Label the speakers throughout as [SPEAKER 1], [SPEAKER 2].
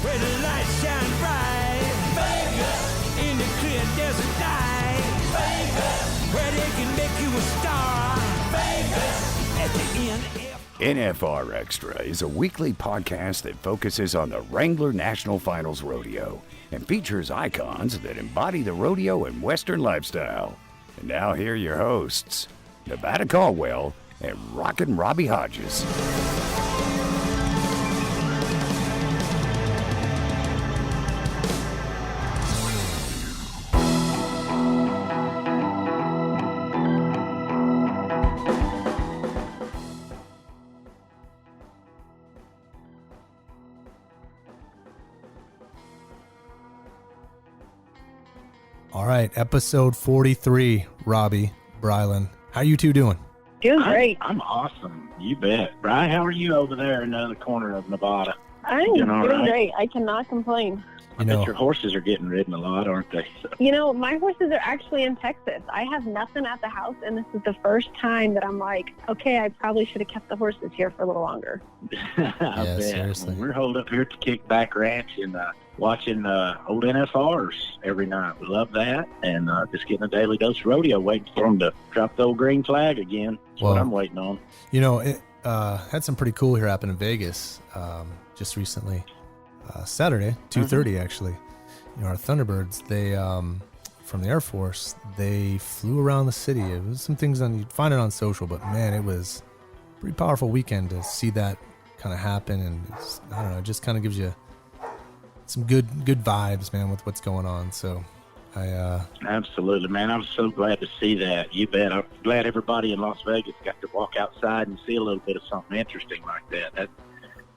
[SPEAKER 1] where the lights shine bright. Vegas, in the clear desert night. Vegas, where they can make you a star. Vegas, at the end.
[SPEAKER 2] NFR Extra is a weekly podcast that focuses on the Wrangler National Finals Rodeo and features icons that embody the rodeo and Western lifestyle. And now here are your hosts, Nevada Caldwell and Rockin' Robbie Hodges.
[SPEAKER 3] All right, episode 43, Robbie, Brylan. How you two doing?
[SPEAKER 4] Doing great.
[SPEAKER 5] I'm awesome. You bet. Brian, how are you over there in the other corner of Nevada?
[SPEAKER 4] I'm doing great. I cannot complain.
[SPEAKER 5] I bet your horses are getting ridden a lot, aren't they?
[SPEAKER 4] You know, my horses are actually in Texas. I have nothing at the house, and this is the first time that I'm like, okay, I probably should have kept the horses here for a little longer.
[SPEAKER 5] I bet.
[SPEAKER 3] Seriously.
[SPEAKER 5] We're holed up here at the Kickback Ranch and watching old NFRs every night. We love that, and just getting a daily dose of rodeo, waiting for them to drop the old green flag again. That's what I'm waiting on.
[SPEAKER 3] You know, it had some pretty cool here happen in Vegas just recently. Saturday, 2:30 actually. You know, our Thunderbirds, they from the Air Force, they flew around the city. It was some things you'd find it on social, but man, it was a pretty powerful weekend to see that kind of happen, and I don't know, it just kind of gives you some good vibes, man, with what's going on. So
[SPEAKER 5] absolutely, man. I'm so glad to see that. You bet. I'm glad everybody in Las Vegas got to walk outside and see a little bit of something interesting like that.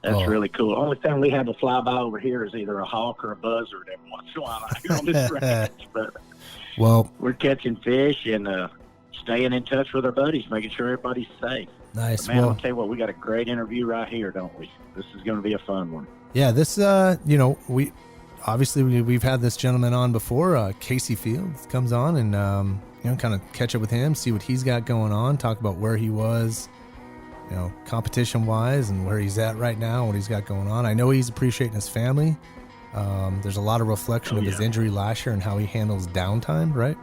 [SPEAKER 5] That's really cool. Only thing we have to fly by over here is either a hawk or a buzzard every once in a while out here on this ranch. But we're catching fish and staying in touch with our buddies, making sure everybody's safe.
[SPEAKER 3] Nice.
[SPEAKER 5] But man, I'll tell you what, we got a great interview right here, don't we? This is going to be a fun one.
[SPEAKER 3] Yeah, this, you know, we've had this gentleman on before. Kaycee Feild comes on and, you know, kind of catch up with him, see what he's got going on, talk about where he was, you know, competition-wise and where he's at right now, what he's got going on. I know he's appreciating his family. There's a lot of reflection of his injury last year and how he handles downtime, right?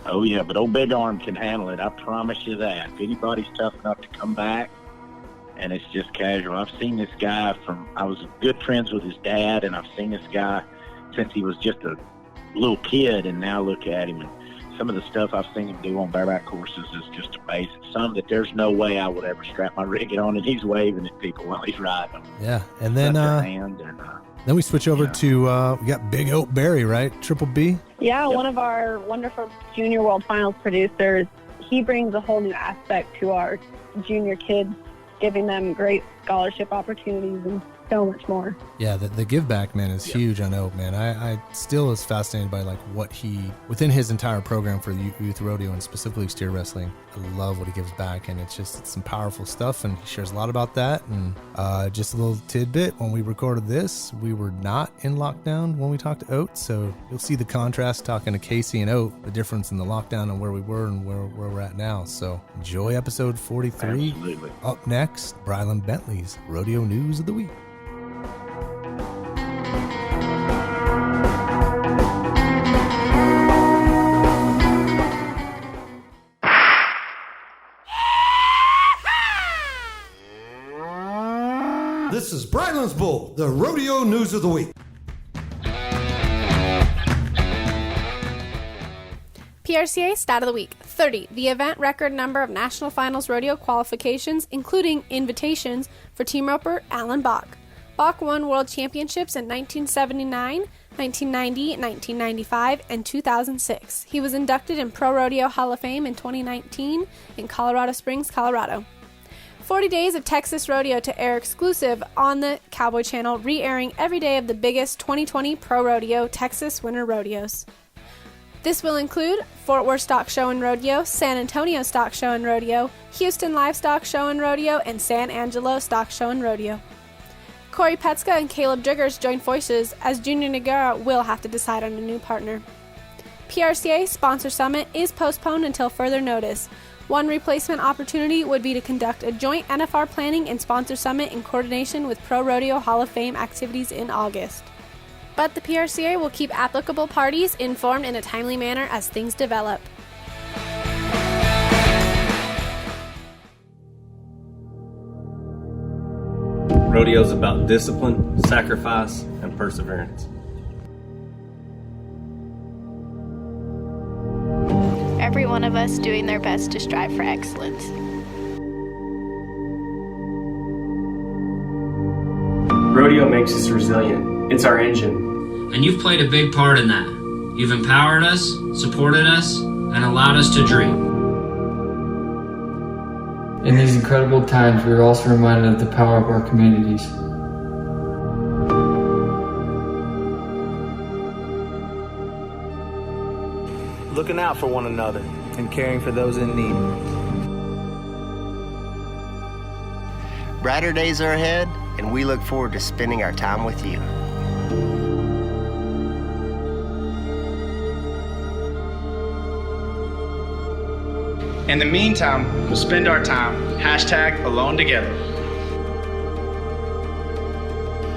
[SPEAKER 5] Oh, yeah, but old Big Arm can handle it. I promise you that. If anybody's tough enough to come back and it's just casual. I've seen this guy I was good friends with his dad, and I've seen this guy since he was just a little kid, and now look at him. And some of the stuff I've seen him do on bareback horses is just amazing. Some that there's no way I would ever strap my rigging on, and he's waving at people while he's riding them.
[SPEAKER 3] Yeah, and then then we switch over to we got Big Oak Barry, right? Triple B.
[SPEAKER 4] Yeah, one of our wonderful Junior World Finals producers. He brings a whole new aspect to our junior kids, giving them great scholarship opportunities and so much more. Yeah,
[SPEAKER 3] the give back, man, is huge. I know, man. I still is fascinated by like what he, within his entire program for youth rodeo and specifically steer wrestling, I love what he gives back, and it's some powerful stuff, and he shares a lot about that. And just a little tidbit, when we recorded this, we were not in lockdown when we talked to Oat, so you'll see the contrast talking to Kaycee and Oat, the difference in the lockdown and where we were and where we're at now. So enjoy episode 43.
[SPEAKER 5] Absolutely.
[SPEAKER 3] Up next, Brylan Bentley's Rodeo News of the Week.
[SPEAKER 6] This is Brylan's Bull, the Rodeo News of the Week.
[SPEAKER 7] PRCA Stat of the Week. 30. The event record number of National Finals Rodeo qualifications, including invitations, for team roper Alan Bach. Bach won world championships in 1979, 1990, 1995, and 2006. He was inducted in Pro Rodeo Hall of Fame in 2019 in Colorado Springs, Colorado. 40 days of Texas Rodeo to air exclusive on the Cowboy Channel, re-airing every day of the biggest 2020 Pro Rodeo Texas Winter Rodeos. This will include Fort Worth Stock Show and Rodeo, San Antonio Stock Show and Rodeo, Houston Livestock Show and Rodeo, and San Angelo Stock Show and Rodeo. Corey Petska and Caleb Driggers join forces as Junior Nagara will have to decide on a new partner. PRCA Sponsor Summit is postponed until further notice. One replacement opportunity would be to conduct a joint NFR planning and sponsor summit in coordination with Pro Rodeo Hall of Fame activities in August. But the PRCA will keep applicable parties informed in a timely manner as things develop.
[SPEAKER 8] Rodeo is about discipline, sacrifice, and perseverance.
[SPEAKER 9] Every one of us doing their best to strive for excellence.
[SPEAKER 10] Rodeo makes us resilient. It's our engine.
[SPEAKER 11] And you've played a big part in that. You've empowered us, supported us, and allowed us to dream.
[SPEAKER 12] In these incredible times, we are also reminded of the power of our communities.
[SPEAKER 13] Looking out for one another and caring for those in need.
[SPEAKER 14] Brighter days are ahead, and we look forward to spending our time with you.
[SPEAKER 15] In the meantime, we'll spend our time #AloneTogether.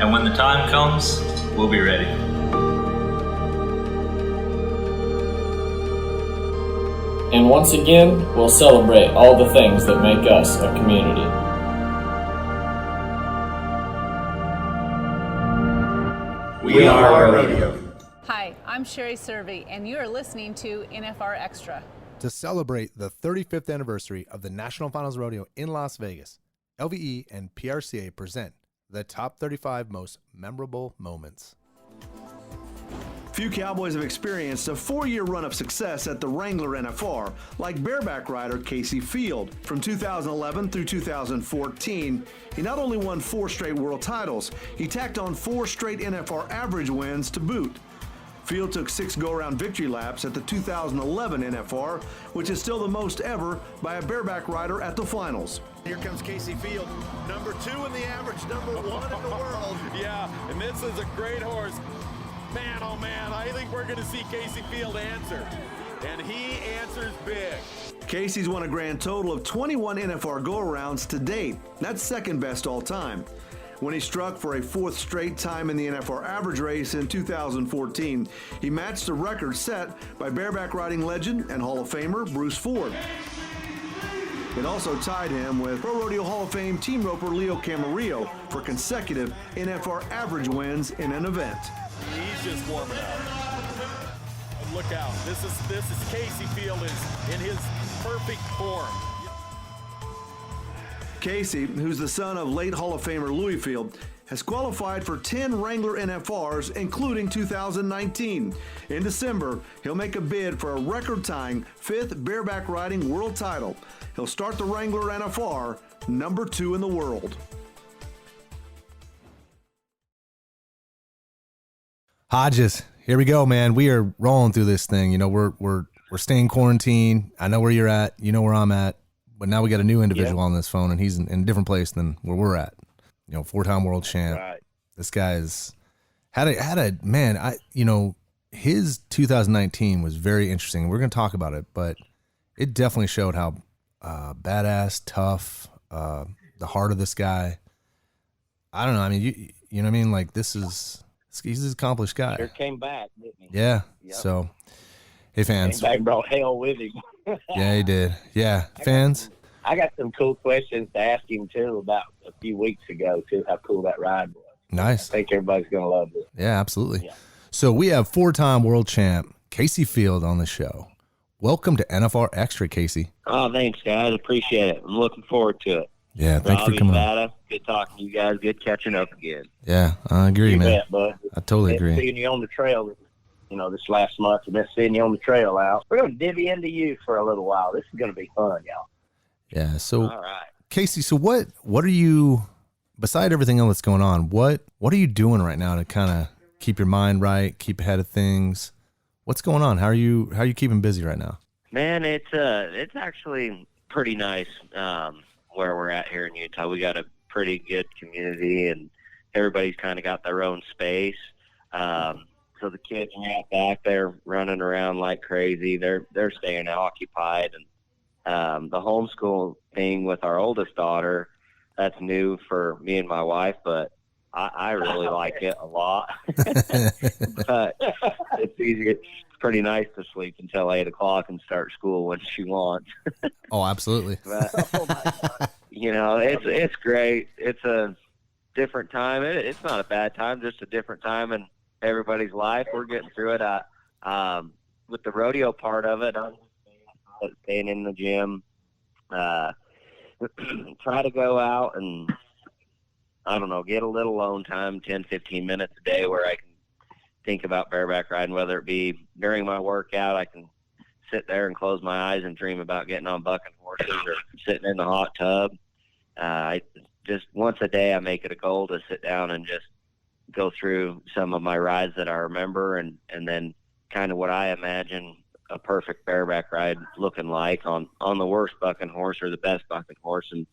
[SPEAKER 16] And when the time comes, we'll be ready.
[SPEAKER 17] And once again, we'll celebrate all the things that make us a community.
[SPEAKER 16] We are Rodeo.
[SPEAKER 18] Hi, I'm Sherry Servey, and you are listening to NFR Extra.
[SPEAKER 3] To celebrate the 35th anniversary of the National Finals Rodeo in Las Vegas, LVE and PRCA present the top 35 most memorable moments.
[SPEAKER 6] Few cowboys have experienced a 4-year run of success at the Wrangler NFR, like bareback rider Kaycee Feild. From 2011 through 2014, he not only won 4 straight world titles, he tacked on 4 straight NFR average wins to boot. Feild took 6 go-around victory laps at the 2011 NFR, which is still the most ever by a bareback rider at the finals.
[SPEAKER 19] Here comes Kaycee Feild, number 2 in the average, number 1 in the world.
[SPEAKER 20] Yeah, and this is a great horse. Man, oh man, I think we're going to see Kaycee Feild answer. And he answers big.
[SPEAKER 6] Kaycee's won a grand total of 21 NFR go-arounds to date. That's second best all time. When he struck for a 4th straight time in the NFR average race in 2014, he matched the record set by bareback riding legend and Hall of Famer Bruce Ford. It also tied him with Pro Rodeo Hall of Fame team roper Leo Camarillo for consecutive NFR average wins in an event.
[SPEAKER 20] He's just warming up. Look out! This is Kaycee Feild is in his perfect form.
[SPEAKER 6] Kaycee, who's the son of late Hall of Famer Louis Feild, has qualified for 10 Wrangler NFRs, including 2019. In December, he'll make a bid for a record-tying 5th bareback riding world title. He'll start the Wrangler NFR, number 2 in the world.
[SPEAKER 3] Hodges, here we go, man. We are rolling through this thing. You know, we're staying quarantined. I know where you're at. You know where I'm at. But now we got a new individual on this phone, and he's in a different place than where we're at. You know, 4-time world champ.
[SPEAKER 5] Right.
[SPEAKER 3] This guy's had a man. His 2019 was very interesting. We're going to talk about it, but it definitely showed how badass, tough, the heart of this guy. I don't know. I mean, you know what I mean? Like he's an accomplished guy.
[SPEAKER 5] Sure came back, didn't he?
[SPEAKER 3] Yeah.
[SPEAKER 5] Yep.
[SPEAKER 3] So, hey fans.
[SPEAKER 5] Came back and brought hell with him.
[SPEAKER 3] Yeah, he did. Yeah, fans.
[SPEAKER 5] I got some cool questions to ask him too about a few weeks ago too. How cool that ride was.
[SPEAKER 3] Nice.
[SPEAKER 5] I think everybody's gonna love it.
[SPEAKER 3] Yeah, absolutely.
[SPEAKER 5] Yeah.
[SPEAKER 3] So we have 4-time world champ Kaycee Feild on the show. Welcome to NFR Extra, Kaycee.
[SPEAKER 5] Oh, thanks, guys. Appreciate it. I'm looking forward to it.
[SPEAKER 3] Yeah, thanks for coming on.
[SPEAKER 5] Good talking to you guys. Good catching up again.
[SPEAKER 3] Yeah, I agree, man.
[SPEAKER 5] Bet, bud.
[SPEAKER 3] I totally agree.
[SPEAKER 5] Seeing you on the trail, this last month, I've been seeing you on the trail out. We're going to divvy into you for a little while. This is going to be fun, y'all.
[SPEAKER 3] Yeah, so,
[SPEAKER 5] all right.
[SPEAKER 3] Kaycee, so what are you, beside everything else that's going on, what are you doing right now to kind of keep your mind right, keep ahead of things? What's going on? How are you keeping busy right now?
[SPEAKER 5] Man, it's actually pretty nice where we're at here in Utah. We got a pretty good community, and everybody's kind of got their own space. So the kids are out back there running around like crazy. They're staying occupied, and
[SPEAKER 21] the homeschool thing with our oldest daughter, that's new for me and my wife, but I really like it a lot. But it's easy. It's pretty nice to sleep until 8 o'clock and start school when she wants.
[SPEAKER 3] Oh, absolutely.
[SPEAKER 21] But, you know, it's great. It's a different time. It's not a bad time, just a different time in everybody's life. We're getting through it. With the rodeo part of it, I'm staying in the gym. Try to go out and, I don't know, get a little alone time, 10, 15 minutes a day where I can think about bareback riding, whether it be during my workout. I can sit there and close my eyes and dream about getting on bucking horses or sitting in the hot tub. Just once a day I make it a goal to sit down and just go through some of my rides that I remember and then kind of what I imagine a perfect bareback ride looking like on the worst bucking horse or the best bucking horse. And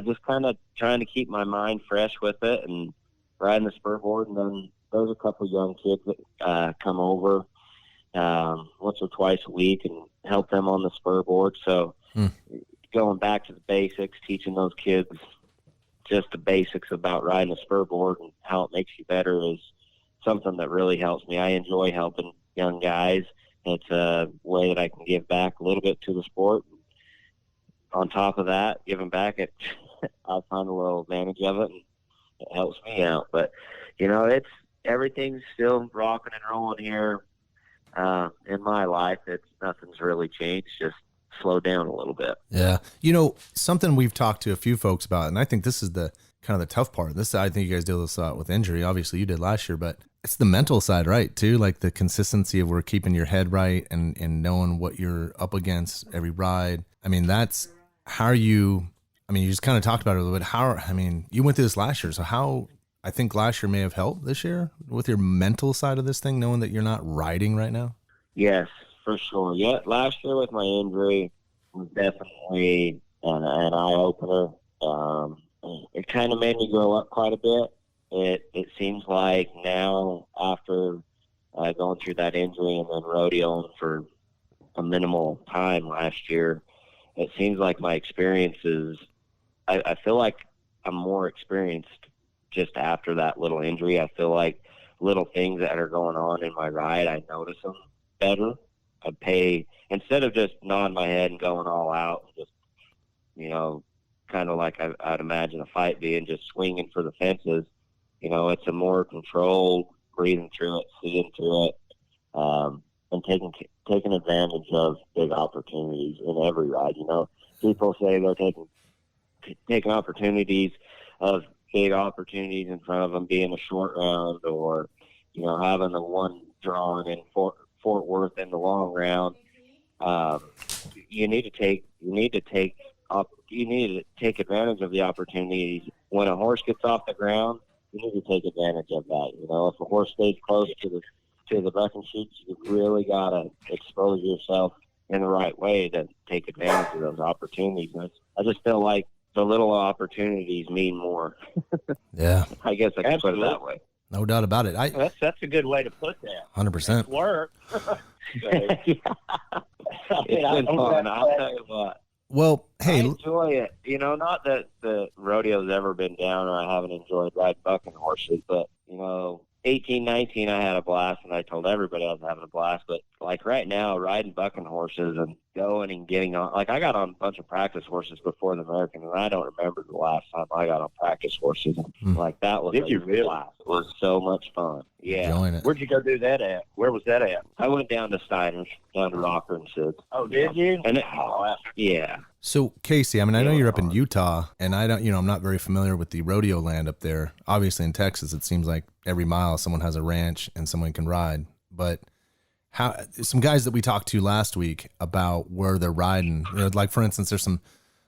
[SPEAKER 21] just kind of trying to keep my mind fresh with it and riding the spur board. And then there's a couple of young kids that come over once or twice a week and help them on the spur board. So going back to the basics, teaching those kids just the basics about riding a spur board and how it makes you better is something that really helps me. I enjoy helping young guys. It's a way that I can give back a little bit to the sport. On top of that, giving back, I find a little advantage of it, and it helps me out. But, you know, everything's still rocking and rolling here in my life. Nothing's really changed, just slow down a little bit.
[SPEAKER 3] Yeah. You know, something we've talked to a few folks about, and I think this is the kind of the tough part. I think you guys deal with this a lot with injury. Obviously you did last year, but it's the mental side, right? Too, like the consistency of keeping your head right and knowing what you're up against every ride. I mean, that's how you just kind of talked about it a little bit. You went through this last year. So how, I think last year may have helped this year with your mental side of this thing, knowing that you're not riding right now.
[SPEAKER 21] Yes, for sure. Yeah. Last year with my injury was definitely an eye-opener. It kind of made me grow up quite a bit. It seems like now after going through that injury and then rodeoing for a minimal time last year, it seems like my experiences, I feel like I'm more experienced just after that little injury. I feel like little things that are going on in my ride, I notice them better. I pay, instead of just nodding my head and going all out, and just, you know, kind of like I'd imagine a fight being, just swinging for the fences. You know, it's a more controlled, breathing through it, seeing through it, and taking advantage of big opportunities in every ride. You know, people say they're taking opportunities of big opportunities in front of them being a short round, or, you know, having the one drawn in Fort Worth in the long round. You need to take advantage of the opportunities. When a horse gets off the ground, you need to take advantage of that. You know, if a horse stays close to the bucking chutes, you really gotta expose yourself in the right way to take advantage of those opportunities. And I just feel like the little opportunities mean more.
[SPEAKER 3] Yeah,
[SPEAKER 21] I guess I can put it that way.
[SPEAKER 3] No doubt about it.
[SPEAKER 21] That's a good way to put that.
[SPEAKER 3] 100%.
[SPEAKER 21] It's work. It's been fun. I'll tell you what.
[SPEAKER 3] Well, hey,
[SPEAKER 21] I enjoy it. You know, not that the rodeo's ever been down or I haven't enjoyed riding bucking horses, but, you know, 18, 19, I had a blast, and I told everybody I was having a blast. But, like, right now, riding bucking horses and going and getting on, like, I got on a bunch of practice horses before the American, and I don't remember the last time I got on practice horses. Like, that was
[SPEAKER 5] Did you really?
[SPEAKER 21] blast. It was so much fun. Yeah.
[SPEAKER 5] Where'd you go do that at? Where was that at?
[SPEAKER 21] I went down to Steiner's, down to Rocker and Sid's.
[SPEAKER 5] Oh, did you?
[SPEAKER 21] And yeah.
[SPEAKER 3] So, Kaycee, I know you're up in Utah, and I'm not very familiar with the rodeo land up there. Obviously, in Texas, it seems like every mile someone has a ranch and someone can ride. But some guys that we talked to last week about where they're riding, you know, like for instance, there's some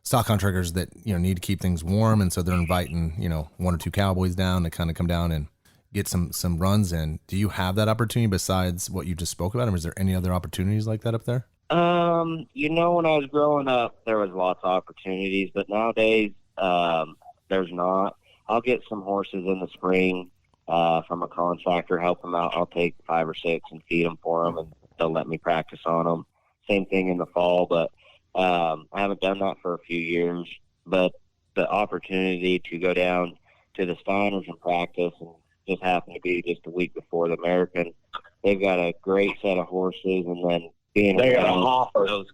[SPEAKER 3] stock contractors that, you know, need to keep things warm, and so they're inviting, you know, one or two cowboys down to kind of come down and get some runs in. Do you have that opportunity besides what you just spoke about, or is there any other opportunities like that up there?
[SPEAKER 21] You know, when I was growing up, there was lots of opportunities, but nowadays, there's not. I'll get some horses in the spring, from a contractor, help them out. I'll take 5 or 6 and feed them for them, and they'll let me practice on them. Same thing in the fall, but I haven't done that for a few years, but the opportunity to go down to the Steiners and practice, and just happened to be just a week before the American. They've got a great set of horses, and then being those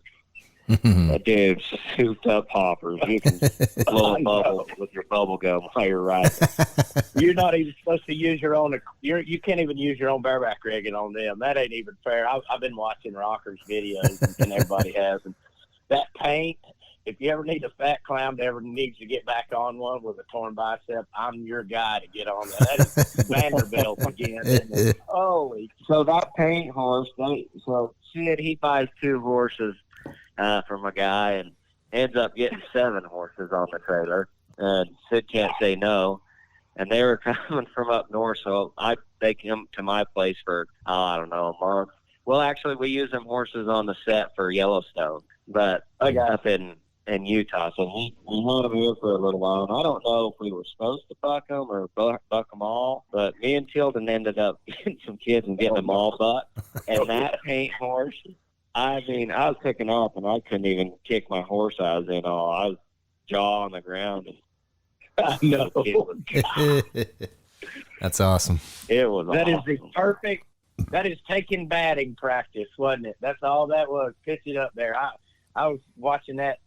[SPEAKER 21] dude, souped up hoppers. You can blow a bubble with your bubble gum while you're riding.
[SPEAKER 1] You're not even supposed to use your own. You can't even use your own bareback rigging on them. That ain't even fair. I've been watching Rockers videos, and everybody has. And that paint, if you ever need a fat clown that ever needs to get back on one with a torn bicep, I'm your guy to get on that. That is Vanderbilt again. Holy.
[SPEAKER 21] So that paint horse, Sid, he buys 2 horses from a guy and ends up getting 7 horses on the trailer. And Sid can't say no. And they were coming from up north, so they come to my place for, I don't know, a month. Well, actually, we use them horses on the set for Yellowstone, but up in Utah. So we had them here for a little while. And I don't know if we were supposed to buck them or buck them all, but me and Tilden ended up getting some kids and getting them all bucked. And that paint horse, I mean, I was picking up and I couldn't even kick my horse I was in. I was jaw on the ground.
[SPEAKER 1] I know.
[SPEAKER 3] That's awesome.
[SPEAKER 21] It was
[SPEAKER 1] That
[SPEAKER 21] awesome.
[SPEAKER 1] is the perfect. That is taking batting practice, wasn't it? That's all that was. Pitch it up there. I was watching that.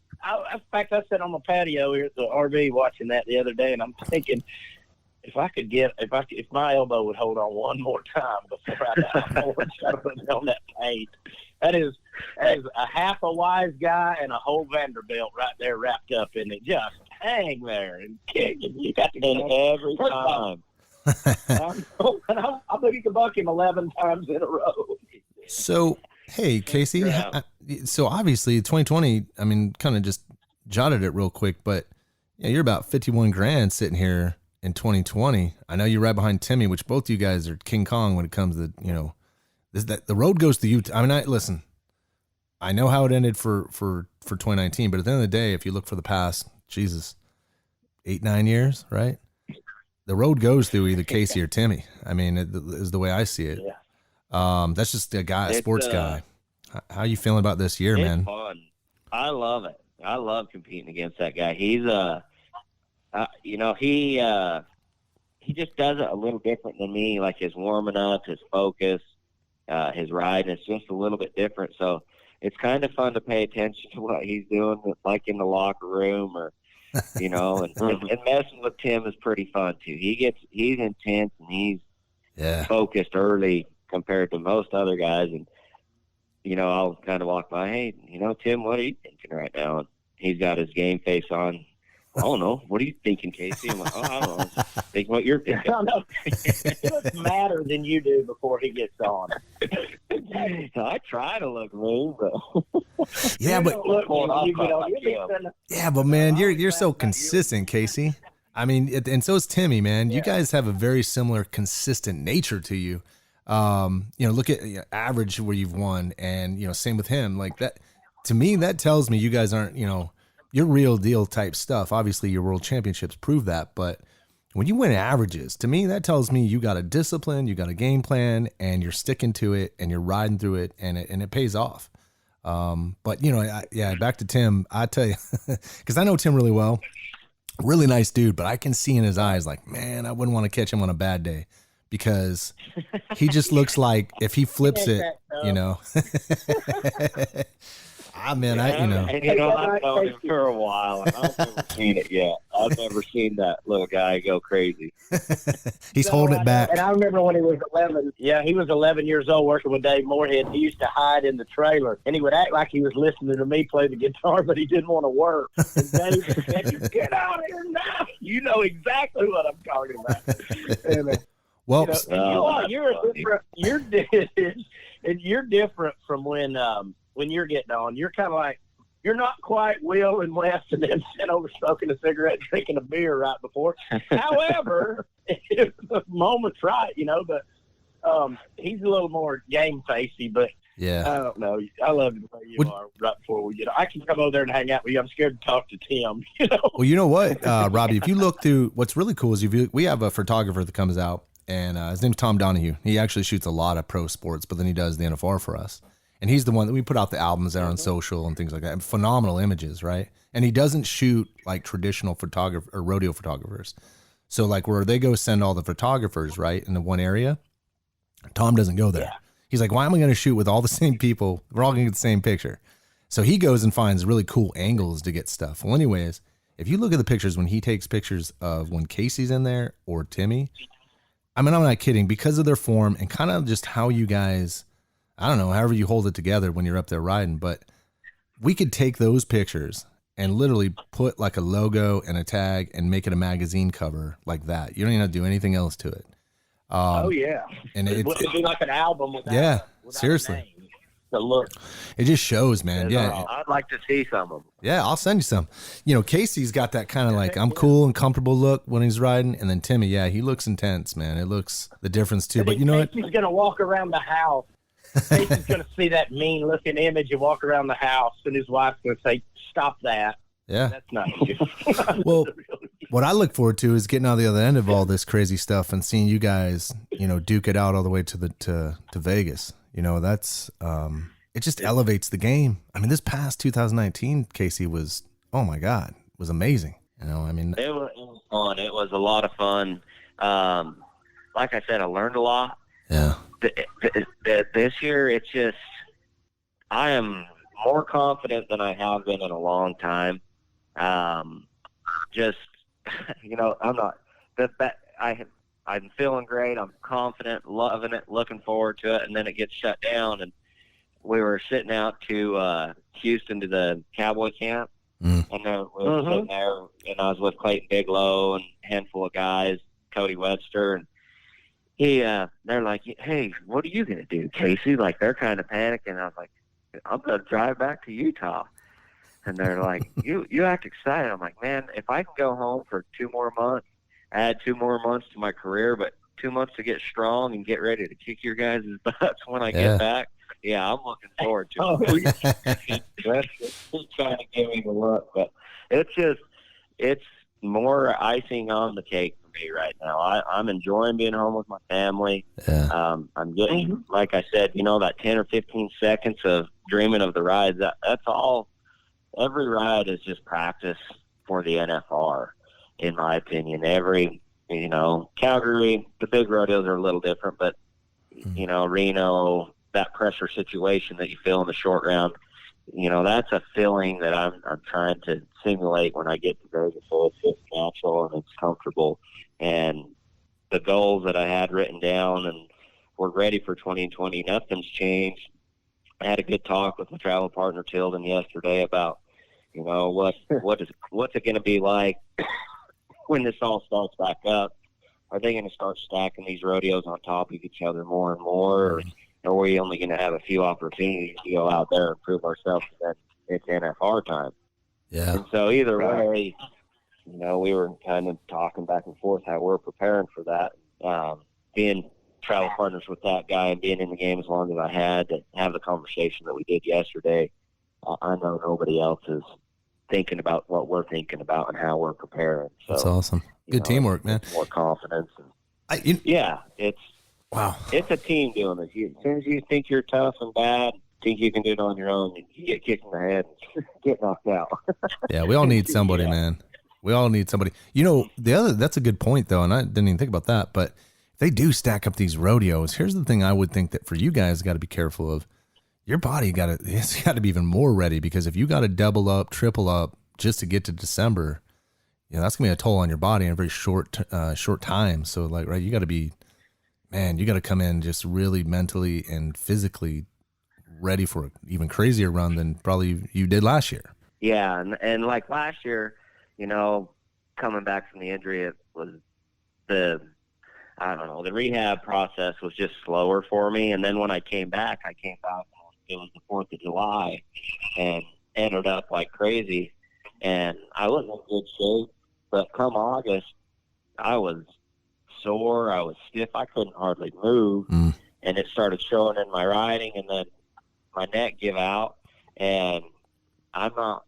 [SPEAKER 1] In fact, I sat on the patio here at the RV watching that the other day, and I'm thinking, if my elbow would hold on one more time before I die, I would try to put on that paint. That is a half a wise guy and a whole Vanderbilt right there wrapped up in it. Just hang there and kick, and you got to
[SPEAKER 21] And every time.
[SPEAKER 1] I think you can buck him 11 times in a row.
[SPEAKER 3] So, hey, Kaycee, so obviously 2020, I mean, kind of just jotted it real quick, but yeah, you're about 51 grand sitting here in 2020. I know you're right behind Timmy, which both of you guys are King Kong when it comes to, that the road goes to you. I mean, listen, I know how it ended for 2019, but at the end of the day, if you look for the past, 8-9 years, right? The road goes through either Kaycee or Timmy. I mean, it is the way I see it.
[SPEAKER 1] Yeah.
[SPEAKER 3] That's just a sports guy. How are you feeling about this year, man?
[SPEAKER 21] It's fun. I love it. I love competing against that guy. He's he just does it a little different than me. Like his warming up, his focus, his riding is just a little bit different. So it's kind of fun to pay attention to what he's doing, like in the locker room or. And messing with Tim is pretty fun too. He's intense and he's focused early compared to most other guys. And I'll kind of walk by, hey, Tim, what are you thinking right now? And he's got his game face on. I don't know. What are you thinking, Kaycee? I'm like, I don't know. Think what you're thinking.
[SPEAKER 1] I know. He looks madder than you do before he gets on.
[SPEAKER 21] I try to look mean, but
[SPEAKER 3] but man, you're so consistent, Kaycee. I mean, and so is Timmy, man. You guys have a very similar, consistent nature to you. Look at average where you've won, and same with him. Like that, to me, that tells me you guys aren't, you're real deal type stuff. Obviously, your world championships prove that, but when you win averages, to me, that tells me you got a discipline, you got a game plan, and you're sticking to it, and you're riding through it, and it pays off. But back to Tim. I tell you, because I know Tim really well, really nice dude, but I can see in his eyes, like, man, I wouldn't want to catch him on a bad day, because he just looks like if he flips it, I've known
[SPEAKER 21] him for a while, and I've never seen it yet. I've never seen that little guy go crazy.
[SPEAKER 3] He's holding it back.
[SPEAKER 1] And I remember when he was 11. Yeah, he was 11 years old working with Dave Moorhead. He used to hide in the trailer, and he would act like he was listening to me play the guitar, but he didn't want to work. And Dave said, "Get out of here now." You know exactly what I'm talking about. And, you're different from when you're getting on. You're kind of like, you're not quite Will and Wes and then sitting over smoking a cigarette, drinking a beer right before. However, if the moment's right, but he's a little more game facey, but I don't know. I love the way you are right before we get on. I can come over there and hang out with you. I'm scared to talk to Tim,
[SPEAKER 3] Well, you know what, Robbie, if you look through, what's really cool is we have a photographer that comes out, and his name's Tom Donahue. He actually shoots a lot of pro sports, but then he does the NFR for us. And he's the one that we put out the albums there on social and things like that. And phenomenal images, right? And he doesn't shoot like traditional photographer or rodeo photographers. So like where they go send all the photographers, right, in the one area, Tom doesn't go there. Yeah. He's like, why am I going to shoot with all the same people? We're all going to get the same picture. So he goes and finds really cool angles to get stuff. Well, anyways, if you look at the pictures when he takes pictures of when Kaycee's in there or Timmy, I mean, I'm not kidding, because of their form and kind of just how you guys, I don't know, however you hold it together when you're up there riding, but we could take those pictures and literally put like a logo and a tag and make it a magazine cover like that. You don't even have to do anything else to it.
[SPEAKER 1] Oh yeah,
[SPEAKER 3] and
[SPEAKER 1] it'd be like an album without.
[SPEAKER 3] Yeah,
[SPEAKER 1] without
[SPEAKER 3] seriously.
[SPEAKER 1] The look.
[SPEAKER 3] It just shows, man. Yeah,
[SPEAKER 21] I'd like to see some of them.
[SPEAKER 3] Yeah, I'll send you some. You know, Kaycee's got that kind of like I'm cool and comfortable look when he's riding, and then Timmy, yeah, he looks intense, man. It looks the difference too. But you know what?
[SPEAKER 1] Kaycee's gonna walk around the house. Kaycee's gonna see that mean looking image and walk around the house, and his wife's gonna say, "Stop that."
[SPEAKER 3] Yeah,
[SPEAKER 1] that's not good.
[SPEAKER 3] Well, what I look forward to is getting out the other end of all this crazy stuff and seeing you guys, you know, duke it out all the way to Vegas. You know, that's it just elevates the game. I mean, this past 2019, Kaycee was, oh my God, was amazing. You know, I mean,
[SPEAKER 21] it was fun. It was a lot of fun. Like I said, I learned a lot.
[SPEAKER 3] Yeah.
[SPEAKER 21] This year, it's just, I am more confident than I have been in a long time. Just, you know, I'm feeling great. I'm confident, loving it, looking forward to it. And then it gets shut down. And we were sitting out to Houston to the cowboy camp. And then we were sitting there, and I was with Clayton Bigelow and a handful of guys, Cody Webster. And they're like, hey, what are you going to do, Kaycee? Like, they're kind of panicking. I was like, I'm going to drive back to Utah. And they're like, you act excited. I'm like, man, if I can go home for 2 more months, add 2 more months to my career, but 2 months to get strong and get ready to kick your guys' butts when I get back. Yeah, I'm looking forward to it. He's trying to give me the look, but it's more icing on the cake for me right now. I'm enjoying being home with my family.
[SPEAKER 3] Yeah.
[SPEAKER 21] I'm getting, like I said, you know, that 10 or 15 seconds of dreaming of the rides. That's all. Every ride is just practice for the NFR, in my opinion. You know, Calgary, the big rodeos are a little different, but, you know, Reno, that pressure situation that you feel in the short round, you know, that's a feeling that I'm trying to simulate when I get to Vegas. So it's just natural and it's comfortable. And the goals that I had written down and we're ready for 2020, nothing's changed. I had a good talk with my travel partner Tilden yesterday about, you know, what's it going to be like when this all starts back up. Are they going to start stacking these rodeos on top of each other more and more, or are we only going to have a few opportunities to go out there and prove ourselves that it's NFR time?
[SPEAKER 3] Yeah.
[SPEAKER 21] And so either way, you know, we were kind of talking back and forth how we're preparing for that. Being travel partners with that guy and being in the game as long as I had to have the conversation that we did yesterday, I know nobody else is thinking about what we're thinking about and how we're preparing. So,
[SPEAKER 3] that's awesome. Good teamwork, man.
[SPEAKER 21] More confidence. And,
[SPEAKER 3] wow.
[SPEAKER 21] It's a team doing this. As soon as you think you're tough and bad, think you can do it on your own, you get kicked in the head and get knocked out.
[SPEAKER 3] Yeah, we all need somebody, man. We all need somebody. You know, that's a good point, though, and I didn't even think about that, but if they do stack up these rodeos, here's the thing I would think that for you guys got to be careful of. Your body it's got to be even more ready, because if you got to double up, triple up just to get to December, you know, that's going to be a toll on your body in a very short time. So like, right, you got to be, man, you got to come in just really mentally and physically ready for an even crazier run than probably you did last year.
[SPEAKER 21] Yeah. And like last year, you know, coming back from the injury, it was the rehab process was just slower for me. And then when I came back, it was the 4th of July and ended up like crazy. And I was in good shape, but come August, I was sore. I was stiff. I couldn't hardly move. And it started showing in my riding, and then my neck give out. And I'm not,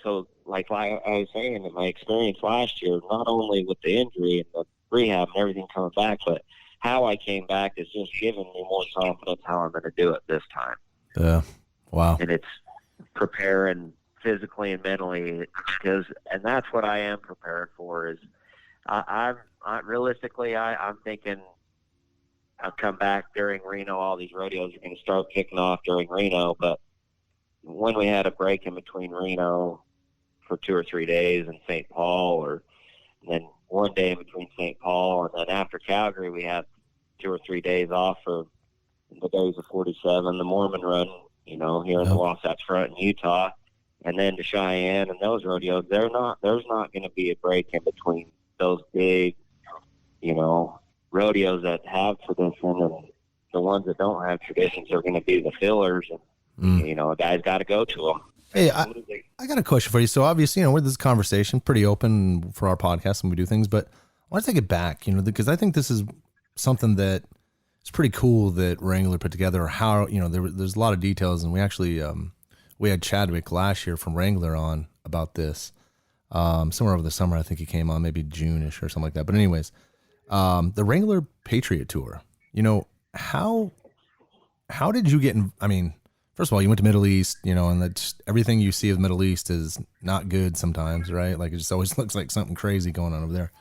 [SPEAKER 21] so like I was saying, in my experience last year, not only with the injury and the rehab and everything coming back, but how I came back is just giving me more confidence how I'm going to do it this time.
[SPEAKER 3] Wow.
[SPEAKER 21] And it's preparing physically and mentally, and that's what I am prepared for. Is I'm realistically, I'm thinking I'll come back during Reno. All these rodeos are going to start kicking off during Reno, but when we had a break in between Reno for 2 or 3 days and St. Paul, or then one day in between St. Paul, and then after Calgary we had 2 or 3 days off for the days of 47, the Mormon Run, here in the Wasatch Front in Utah, and then to Cheyenne and those rodeos. There's not going to be a break in between those big, rodeos that have tradition, and the ones that don't have traditions are going to be the fillers, and a guy's got to go to them.
[SPEAKER 3] Hey, I got a question for you. So obviously, with this conversation, pretty open for our podcast and we do things, but I want to take it back, because I think this is something that is pretty cool that Wrangler put together, or how, there's a lot of details, and we actually, we had Chadwick last year from Wrangler on about this, somewhere over the summer. I think he came on maybe June-ish or something like that. But anyways, the Wrangler Patriot Tour, how did you get in? I mean, first of all, you went to Middle East, and that's everything you see of the Middle East is not good sometimes, right? Like, it just always looks like something crazy going on over there.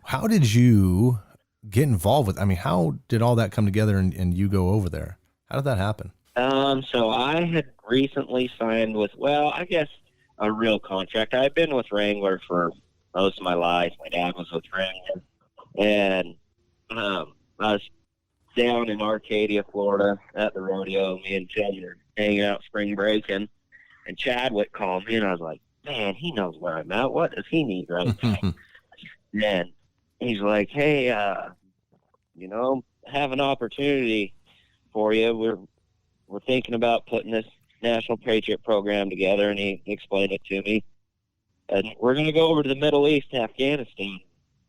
[SPEAKER 3] How did you get involved with, how did all that come together and you go over there? How did that happen?
[SPEAKER 21] So I had recently signed with, I guess a real contract. I've been with Wrangler for most of my life. My dad was with Wrangler, and I was down in Arcadia, Florida at the rodeo. Me and Ted were hanging out spring breaking, and Chadwick called me, and I was like, man, he knows where I'm at. What does he need right now? And he's like, hey, have an opportunity for you. We're thinking about putting this National Patriot program together, and he explained it to me. And we're going to go over to the Middle East, Afghanistan,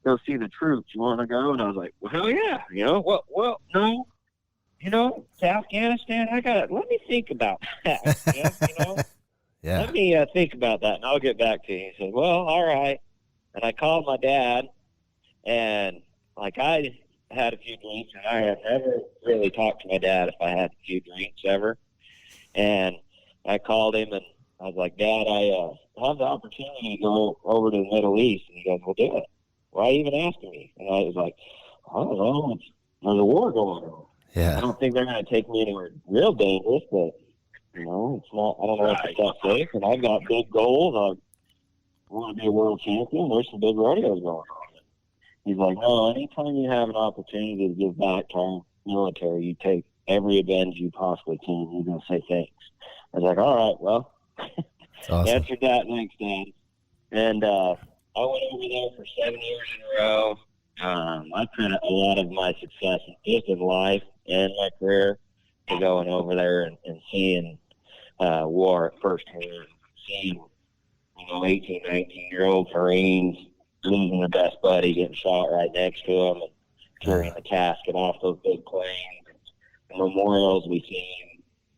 [SPEAKER 21] go see the troops. You want to go? And I was like, well, hell yeah. Well, no. To Afghanistan, let me think about that.
[SPEAKER 3] Yeah.
[SPEAKER 21] Let me think about that, and I'll get back to you. He said, well, all right. And I called my dad, and I had a few drinks, and I had never really talked to my dad if I had a few drinks ever. And I called him, and I was like, Dad, I have the opportunity to go over to the Middle East. And he goes, well, do it. Why are you even asking me? And I was like, I don't know. There's a war going on.
[SPEAKER 3] Yeah.
[SPEAKER 21] I don't think they're going to take me anywhere real dangerous, but, it's not, I don't know if it's that safe. And I've got big goals. I want to be a world champion. There's some big rodeos going on. He's like, no, anytime you have an opportunity to give back to our military, you take every advantage you possibly can. You're going to say thanks. I was like, all right, well,
[SPEAKER 3] awesome.
[SPEAKER 21] Answered that, thanks, Dad. And I went over there for 7 years in a row. I credit a lot of my success just in life and my career to going over there and seeing war firsthand, seeing 18, 19-year-old Marines losing their best buddy, getting shot right next to him, and carrying the casket off those big planes, the memorials we see.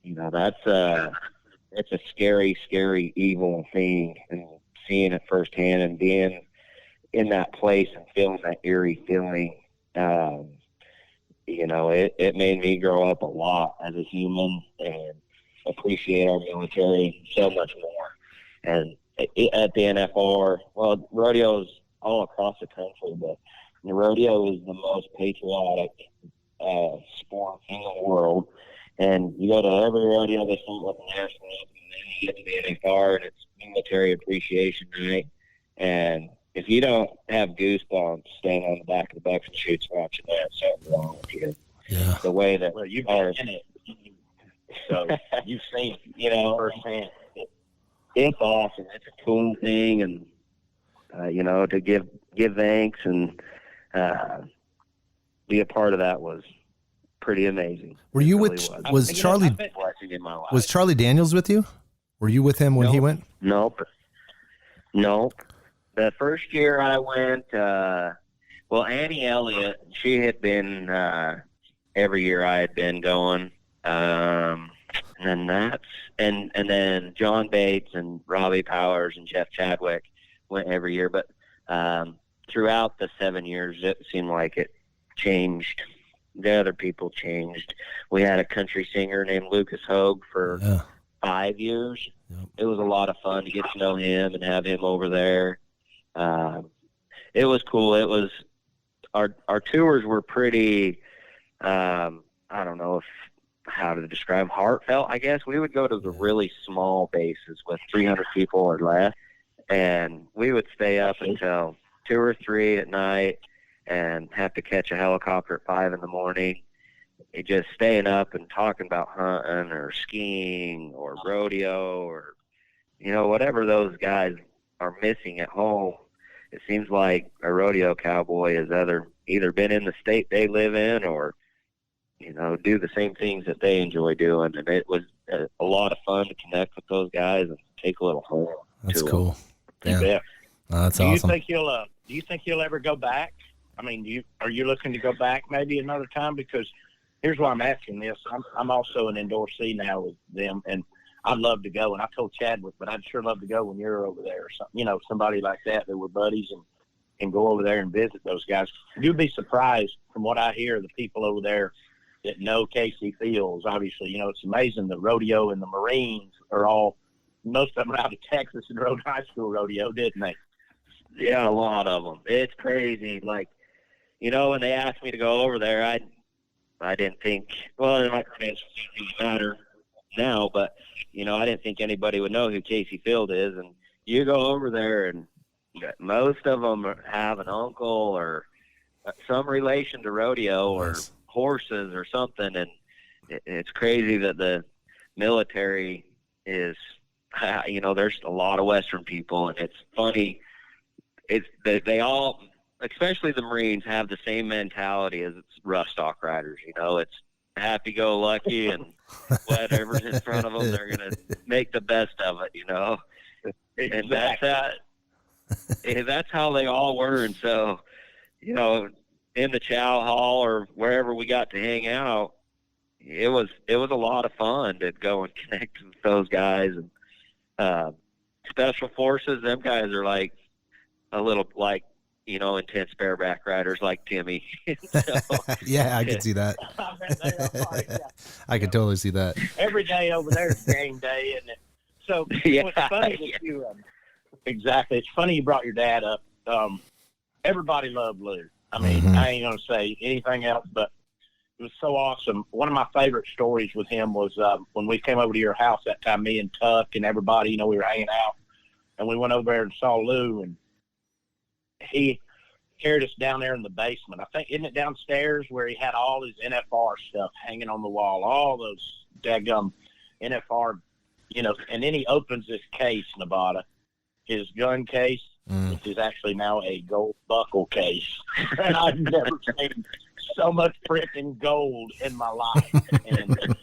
[SPEAKER 21] It's a scary, scary, evil thing, and seeing it firsthand and being in that place and feeling that eerie feeling, it made me grow up a lot as a human and appreciate our military so much more. And at the NFR, rodeos all across the country, but the rodeo is the most patriotic sport in the world. And you go to every rodeo, they start with the national anthem, and then you get to the NFR, and it's military appreciation night. And if you don't have goosebumps standing on the back of the bucks and chutes watching that, something wrong with you.
[SPEAKER 3] Yeah.
[SPEAKER 21] The way that
[SPEAKER 5] you've been in it, so you've seen firsthand.
[SPEAKER 21] It's awesome. It's a cool thing, and to give thanks and be a part of that was pretty amazing.
[SPEAKER 3] Were you with? Was Charlie? Was Charlie Daniels with you? Were you with him when he went?
[SPEAKER 21] Nope. The first year I went, Annie Elliott, she had been every year I had been going. And then John Bates and Robbie Powers and Jeff Chadwick went every year. But throughout the 7 years, it seemed like it changed the other people changed. We had a country singer named Lucas Hogue for 5 years.
[SPEAKER 3] Yep.
[SPEAKER 21] It was a lot of fun to get to know him and have him over there. It was cool. It was our tours were pretty, I don't know how to describe, heartfelt, I guess. We would go to the really small bases with 300 people or less, and we would stay up until 2 or 3 at night and have to catch a helicopter at 5 in the morning. Just staying up and talking about hunting or skiing or rodeo or, whatever those guys are missing at home. It seems like a rodeo cowboy has either been in the state they live in or, do the same things that they enjoy doing. And it was a lot of fun to connect with those guys and take a little home.
[SPEAKER 3] That's cool. Yeah.
[SPEAKER 1] Yeah.
[SPEAKER 3] That's
[SPEAKER 1] do
[SPEAKER 3] awesome.
[SPEAKER 1] Do you think you'll ever go back? I mean, are you looking to go back maybe another time? Because here's why I'm asking this. I'm also an endorsee now with them, and I'd love to go. And I told Chadwick, but I'd sure love to go when you're over there or something, somebody like that we're buddies and go over there and visit those guys. You'd be surprised from what I hear, the people over there that know Kaycee Feild. Obviously, it's amazing. The rodeo and the Marines are most of them are out of Texas and rode high school rodeo, didn't they?
[SPEAKER 21] Yeah, a lot of them. It's crazy. Like, when they asked me to go over there, I didn't think, well, my credentials don't really matter now, but, I didn't think anybody would know who Kaycee Feild is. And you go over there and most of them have an uncle or some relation to rodeo or horses or something. And it's crazy that the military is, there's a lot of Western people, and it's funny. It's that they all, especially the Marines, have the same mentality as it's rough stock riders. It's happy-go-lucky, and whatever's in front of them, they're going to make the best of it, And that's how they all were. And so, in the chow hall or wherever we got to hang out, it was a lot of fun to go and connect with those guys. And special forces, them guys are like a little like, intense bareback riders like Timmy. So,
[SPEAKER 3] yeah, I can see that. I can totally see that.
[SPEAKER 1] Every day over there is game day, isn't it? So it's funny that you exactly. It's funny you brought your dad up. Everybody loved Lou. I mean, I ain't gonna say anything else, but it was so awesome. One of my favorite stories with him was when we came over to your house that time, me and Tuck and everybody, we were hanging out, and we went over there and saw Lou, and he carried us down there in the basement. I think, isn't it downstairs where he had all his NFR stuff hanging on the wall, all those daggum NFR, and then he opens this case, Nevada, his gun case, which is actually now a gold buckle case. And I've never seen so much freaking gold in my life. And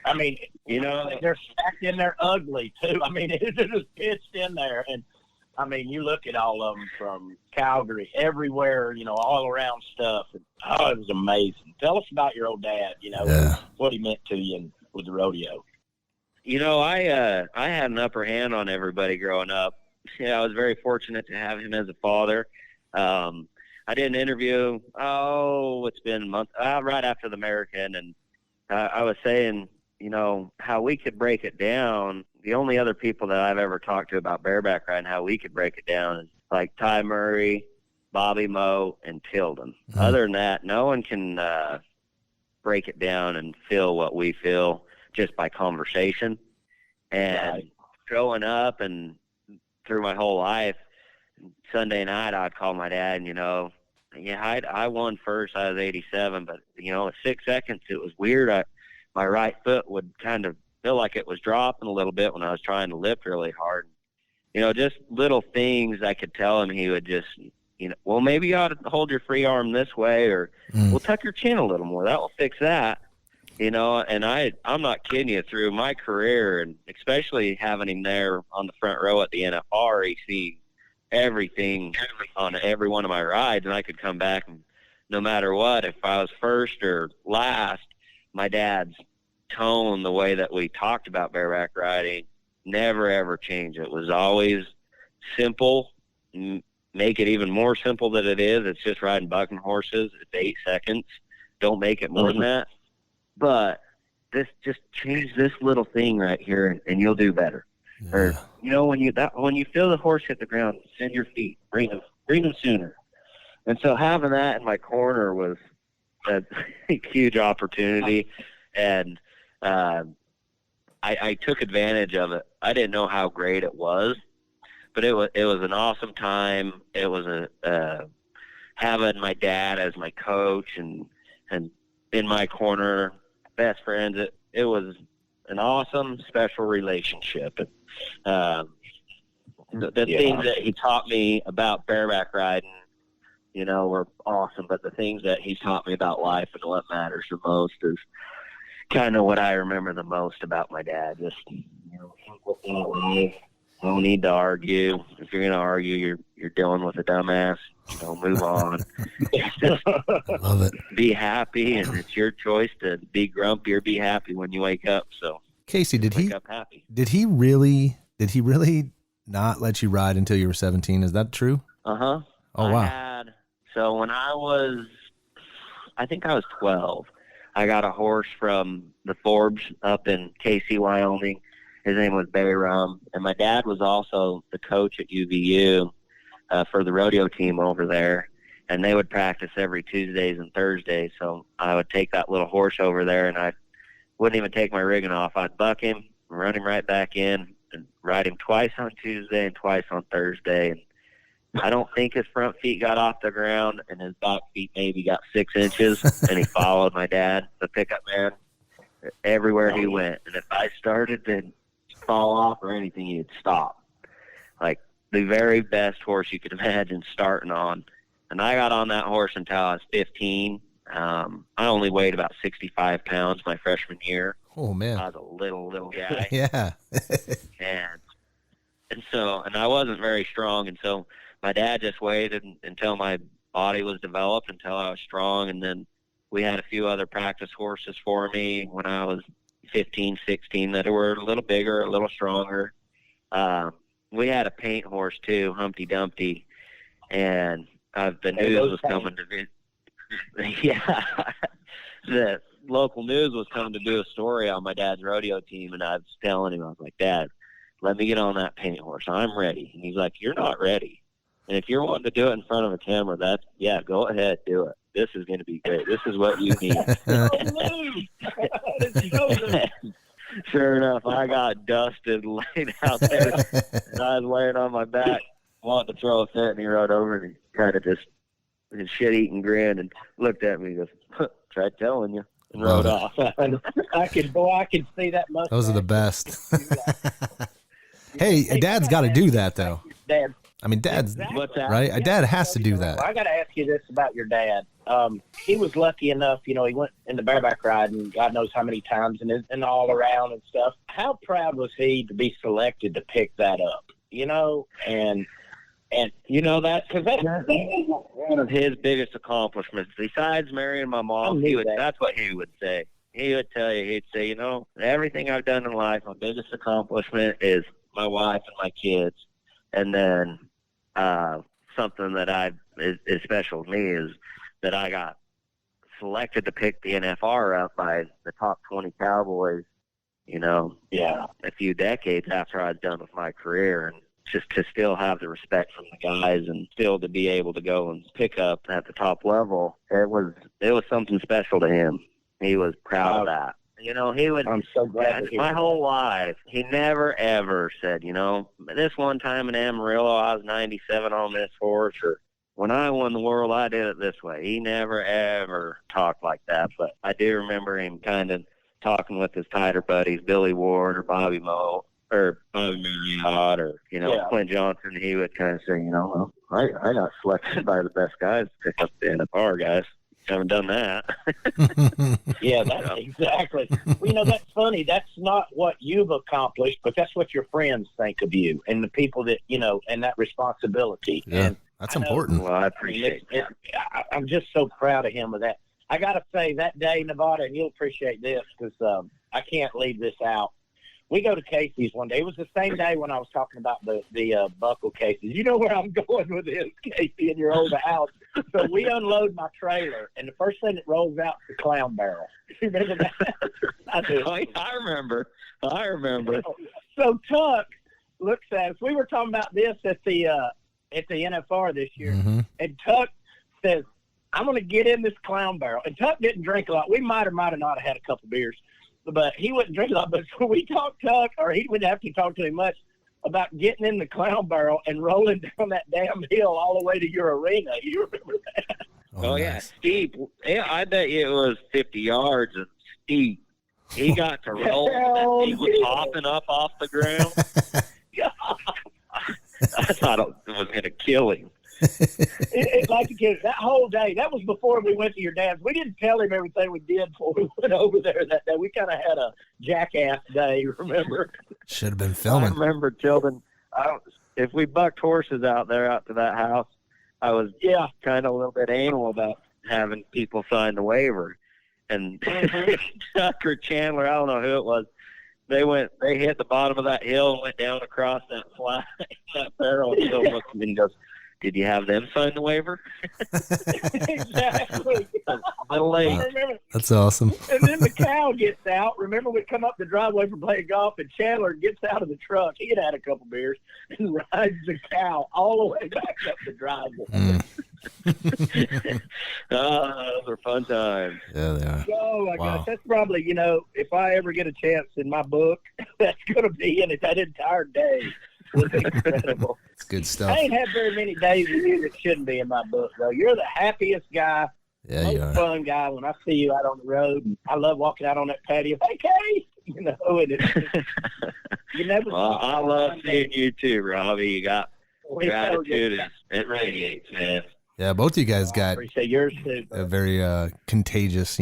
[SPEAKER 1] I mean, they're stacked in there ugly too. I mean, it's just pitched in there. And I mean, you look at all of them from Calgary, everywhere, all around stuff. And, it was amazing. Tell us about your old dad, what he meant to you with the rodeo.
[SPEAKER 21] I had an upper hand on everybody growing up. I was very fortunate to have him as a father. I did an interview, it's been a month, right after the American, and I was saying, how we could break it down. The only other people that I've ever talked to about bareback riding, how we could break it down, is like Ty Murray, Bobby Moe, and Tilden. Other than that, no one can break it down and feel what we feel just by conversation. And growing up and through my whole life, Sunday night I'd call my dad and, I won first. I was 87, but, at 6 seconds, it was weird. My right foot would kind of feel like it was dropping a little bit when I was trying to lift really hard. Just little things I could tell him. He would just, well, maybe you ought to hold your free arm this way, or we'll tuck your chin a little more. That will fix that. And I'm not kidding you, through my career, and especially having him there on the front row at the NFR, he sees everything on every one of my rides, and I could come back and no matter what, if I was first or last, my dad's tone, the way that we talked about bareback riding, never ever changed. It was always simple, make it even more simple than it is. It's just riding bucking horses. It's 8 seconds. don't make it more than that. But just change this little thing right here, and you'll do better. Yeah. Or when you feel the horse hit the ground, send your feet, bring them sooner. And so having that in my corner was a huge opportunity, and I took advantage of it. I didn't know how great it was, but it was an awesome time. It was having my dad as my coach and in my corner, best friends. It was an awesome, special relationship. And the things that he taught me about bareback riding, were awesome. But the things that he taught me about life and what matters the most is kind of what I remember the most about my dad. Just, no need to argue. If you're going to argue, you're dealing with a dumbass. Move on.
[SPEAKER 3] Love it.
[SPEAKER 21] Be happy, and it's your choice to be grumpy or be happy when you wake up. So,
[SPEAKER 3] Kaycee, did he really not let you ride until you were 17? Is that true?
[SPEAKER 21] Uh-huh.
[SPEAKER 3] Oh, wow.
[SPEAKER 21] So when I was 12, I got a horse from the Forbes up in Kaycee, Wyoming. His name was Bareback, and my dad was also the coach at UVU for the rodeo team over there, and they would practice every Tuesdays and Thursdays. So I would take that little horse over there, and I wouldn't even take my rigging off. I'd buck him, run him right back in, and ride him twice on Tuesday and twice on Thursday. And I don't think his front feet got off the ground, and his back feet maybe got 6 inches, and he followed my dad, the pickup man, everywhere he went. And if I started to fall off or anything, he'd stop. Like the very best horse you could imagine starting on. And I got on that horse until I was 15. I only weighed about 65 pounds my freshman year.
[SPEAKER 3] Oh, man.
[SPEAKER 21] I was a little guy.
[SPEAKER 3] Yeah.
[SPEAKER 21] and I wasn't very strong. And so my dad just waited until my body was developed, until I was strong. And then we had a few other practice horses for me when I was 15, 16 that were a little bigger, a little stronger. We had a paint horse too, Humpty Dumpty, and the news was coming to yeah. The local news was coming to do a story on my dad's rodeo team, and I was telling him, I was like, Dad, let me get on that paint horse. I'm ready. And he's like, you're not ready. And if you're wanting to do it in front of a camera, go ahead, do it. This is going to be great. This is what you need. Sure enough, I got dusted, laid out there, and I was laying on my back, wanting to throw a fit, and he rode over and he kind of just his shit-eating grin and looked at me and goes, tried telling you, and rode off.
[SPEAKER 1] I could see that mustache.
[SPEAKER 3] Those are the best. Hey, Dad's got to do that, though.
[SPEAKER 1] Dad.
[SPEAKER 3] I mean, Dad's,
[SPEAKER 1] What's that?
[SPEAKER 3] right? A dad has to do that.
[SPEAKER 1] I got to ask you this about your dad. He was lucky enough, he went into bareback riding, God knows how many times, and all around and stuff. How proud was he to be selected to pick that up? And that, because that's
[SPEAKER 21] one of his biggest accomplishments. Besides marrying my mom, that's what he would say. He would tell you, he'd say, everything I've done in life, my biggest accomplishment is my wife and my kids. And then something that is special to me is that I got selected to pick the NFR up by the top 20 cowboys, a few decades after I was done with my career. And just to still have the respect from the guys and still to be able to go and pick up at the top level, it was something special to him. He was proud of that. He would.
[SPEAKER 1] I'm so glad.
[SPEAKER 21] My whole life, he never ever said, this one time in Amarillo, I was 97 on this horse, or when I won the world, I did it this way. He never ever talked like that. But I do remember him kind of talking with his tighter buddies, Billy Ward or Bobby Moe or Bobby Marriott or Clint Johnson. He would kind of say, I got selected by the best guys to pick up the NFR guys. Haven't done that.
[SPEAKER 1] Yeah, that's exactly. Well, that's funny. That's not what you've accomplished, but that's what your friends think of you and the people that, and that responsibility.
[SPEAKER 3] Yeah,
[SPEAKER 1] and
[SPEAKER 3] that's important.
[SPEAKER 21] Well, I appreciate it.
[SPEAKER 1] I'm just so proud of him with that. I got to say, that day, Nevada, and you'll appreciate this because I can't leave this out. we go to Kaycee's one day. It was the same day when I was talking about the buckle cases. You know where I'm going with this, Kaycee, in your old house. So we unload my trailer, and the first thing that rolls out is the clown barrel. You remember that? I do.
[SPEAKER 21] I remember.
[SPEAKER 1] So Tuck looks at us. We were talking about this at the NFR this year, and Tuck says, I'm going to get in this clown barrel. And Tuck didn't drink a lot. We might or might have not had a couple beers, but he wouldn't drink a lot. But when we talked Tuck, or he wouldn't have to talk to him much, about getting in the clown barrel and rolling down that damn hill all the way to your arena. You remember that?
[SPEAKER 21] Oh yeah, steep. Yeah, I bet you it was 50 yards and steep. He got to roll. He was hopping up off the ground. I thought it was going to kill him.
[SPEAKER 1] It's like a kid. That whole day, that was before we went to your dad's. We didn't tell him everything we did before we went over there that day. We kind of had a jackass day, remember?
[SPEAKER 3] Should have been filming.
[SPEAKER 21] I remember children. If we bucked horses out there out to that house, I was kind of a little bit anal about having people sign the waiver. And Tuck or Chandler, I don't know who it was, they hit the bottom of that hill and went down across that flat, that barrel, and Bill looks at me and goes, did you have them sign the waiver?
[SPEAKER 1] Exactly.
[SPEAKER 21] A little late.
[SPEAKER 3] That's awesome.
[SPEAKER 1] And then the cow gets out. Remember, we come up the driveway from playing golf, and Chandler gets out of the truck. He had a couple beers and rides the cow all the way back up the driveway.
[SPEAKER 21] Those are fun times.
[SPEAKER 3] Yeah, they are.
[SPEAKER 1] Oh, my gosh. That's probably, if I ever get a chance in my book, that's going to be in it that entire day. Was incredible.
[SPEAKER 3] It's good stuff.
[SPEAKER 1] I ain't had very many days with you that shouldn't be in my book, though. You're the happiest guy, most fun guy when I see you out on the road. And I love walking out on that patio. Hey, Kay! And it's you never.
[SPEAKER 21] Well, I love seeing you too, Robbie. You got gratitude. It radiates, man.
[SPEAKER 3] Yeah, both of you guys got
[SPEAKER 1] appreciate yours too,
[SPEAKER 3] a very contagious,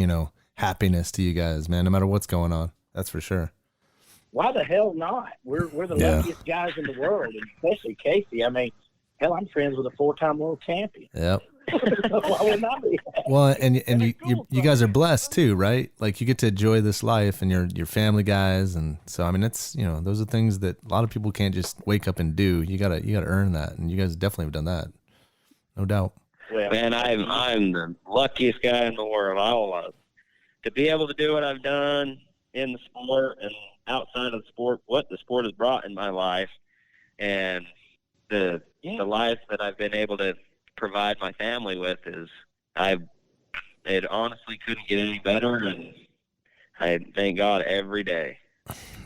[SPEAKER 3] happiness to you guys, man. No matter what's going on, that's for sure.
[SPEAKER 1] Why the hell not? We're the luckiest guys in the world, and especially Kaycee. I mean, hell, I'm friends with a 4-time world champion.
[SPEAKER 3] Yep.
[SPEAKER 1] Why would not be?
[SPEAKER 3] Well, and you guys are blessed too, right? Like you get to enjoy this life, and you're family guys, and so I mean, it's those are things that a lot of people can't just wake up and do. You gotta earn that, and you guys definitely have done that, no doubt.
[SPEAKER 21] Well, man, I'm the luckiest guy in the world. I love to be able to do what I've done in the sport and outside of the sport, what the sport has brought in my life, and the life that I've been able to provide my family with it honestly couldn't get any better, and I thank God every day.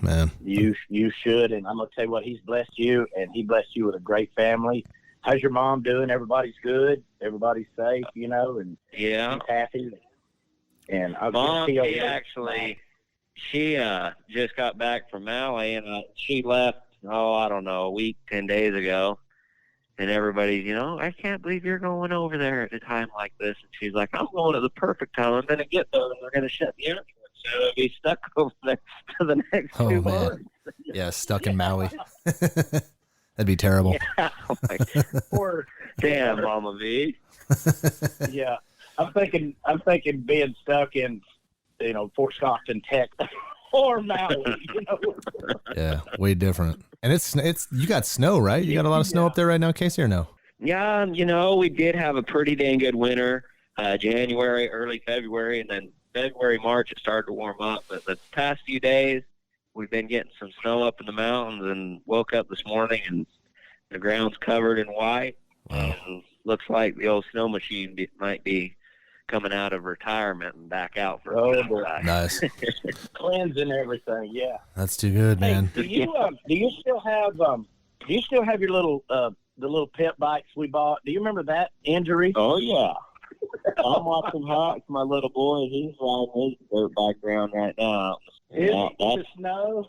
[SPEAKER 3] Man,
[SPEAKER 1] you should, and I'm gonna tell you what, he's blessed you, and he blessed you with a great family. How's your mom doing? Everybody's good. Everybody's safe, and she's happy. And
[SPEAKER 21] Mom, she just got back from Maui, and she left, I don't know, a week, 10 days ago. And everybody's, I can't believe you're going over there at a time like this. And she's like, I'm going at the perfect time. I'm going to get there, and they're going to shut the entrance. So I'll be stuck over there for the next 2 months.
[SPEAKER 3] Yeah, stuck in Maui. That'd be terrible.
[SPEAKER 21] Yeah, poor damn Mama V.
[SPEAKER 1] Yeah, I'm thinking being stuck in, Fort Stockton, Texas, or Maui.
[SPEAKER 3] Yeah, way different. And it's you got snow, right? You got a lot of snow up there right now, Kaycee, or no?
[SPEAKER 21] Yeah, we did have a pretty dang good winter. January, early February, and then February, March, it started to warm up. But the past few days, we've been getting some snow up in the mountains, and woke up this morning and the ground's covered in white.
[SPEAKER 3] Wow.
[SPEAKER 21] And looks like the old snow machine might be coming out of retirement and back out for a
[SPEAKER 3] nice
[SPEAKER 1] cleansing everything. Yeah,
[SPEAKER 3] that's too good, man.
[SPEAKER 1] Do you still have your little the little pit bikes we bought? Do you remember that injury?
[SPEAKER 21] Oh yeah. I'm watching Hawks, my little boy. He's riding his dirt bike around right now.
[SPEAKER 1] That's the snow.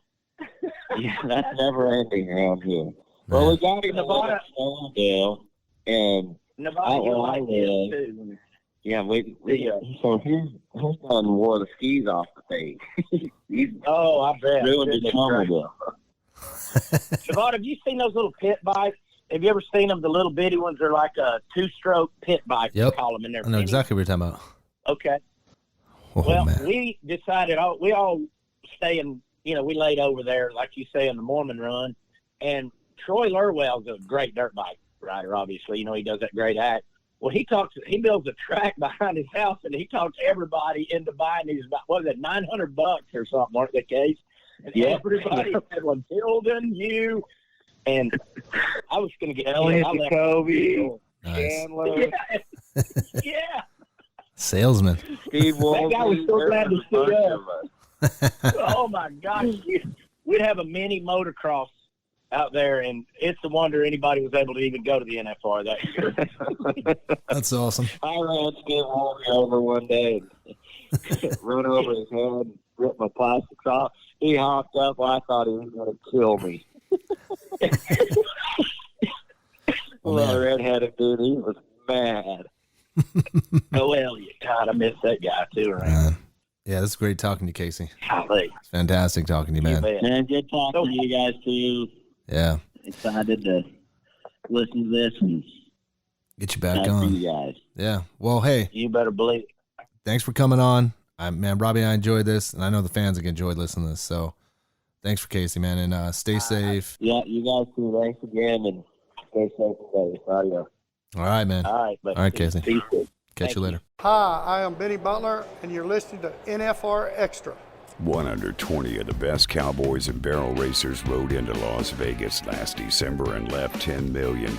[SPEAKER 21] Yeah, that's never ending around here. Well, we got him Nevada, Rodeo, and
[SPEAKER 1] Nevada, too.
[SPEAKER 21] Yeah, so he's done wore the skis off the face.
[SPEAKER 1] I bet.
[SPEAKER 21] Ruined his snowmobile.
[SPEAKER 1] Shavon, have you seen those little pit bikes? Have you ever seen them? The little bitty ones are like a 2-stroke pit bike.
[SPEAKER 3] Yep.
[SPEAKER 1] They call them in there.
[SPEAKER 3] I know exactly what you're talking about.
[SPEAKER 1] Okay.
[SPEAKER 3] Oh,
[SPEAKER 1] well,
[SPEAKER 3] man.
[SPEAKER 1] we decided we all stay in we laid over there, like you say, in the Mormon run. And Troy Lurwell's a great dirt bike rider, obviously. He does that great act. Well, he builds a track behind his house, and he talks everybody into buying these, what was it, $900 or something, weren't they, Case? And everybody said, well, Tilden, you, and I was going to get
[SPEAKER 21] Jacoby,
[SPEAKER 1] Chandler. Yeah.
[SPEAKER 3] Salesman.
[SPEAKER 21] Steve
[SPEAKER 1] that guy was so glad to see us. Oh, my gosh. We'd have a mini motocross out there, and it's a wonder anybody was able to even go to the NFR that year.
[SPEAKER 3] That's awesome.
[SPEAKER 21] I ran Skip Holmes over one day and run over his head and ripped my plastics off. He hopped up. Well, I thought he was going to kill me. Well, redheaded dude, he was mad.
[SPEAKER 1] Oh, well, you kind of miss that guy, too, right?
[SPEAKER 3] Yeah, this is great talking to you, Kaycee.
[SPEAKER 1] Golly.
[SPEAKER 3] It's fantastic talking to you, man.
[SPEAKER 21] Man, good talking to you guys, too.
[SPEAKER 3] Yeah.
[SPEAKER 21] Excited to listen to this and
[SPEAKER 3] get you back on.
[SPEAKER 21] You guys.
[SPEAKER 3] Yeah. Well, hey.
[SPEAKER 1] You better believe.
[SPEAKER 3] Thanks for coming on. Man, Robbie and I enjoyed this, and I know the fans have enjoyed listening to this. So thanks for Kaycee, man, and stay safe.
[SPEAKER 21] Yeah, you guys too. Thanks again, and stay safe today. Audio.
[SPEAKER 3] All right, man.
[SPEAKER 1] All right, buddy.
[SPEAKER 3] All right, Kaycee. Catch you later.
[SPEAKER 2] Hi, I am Benny Butler, and you're listening to NFR Extra.
[SPEAKER 22] 120 of the best cowboys and barrel racers rode into Las Vegas last December and left $10 million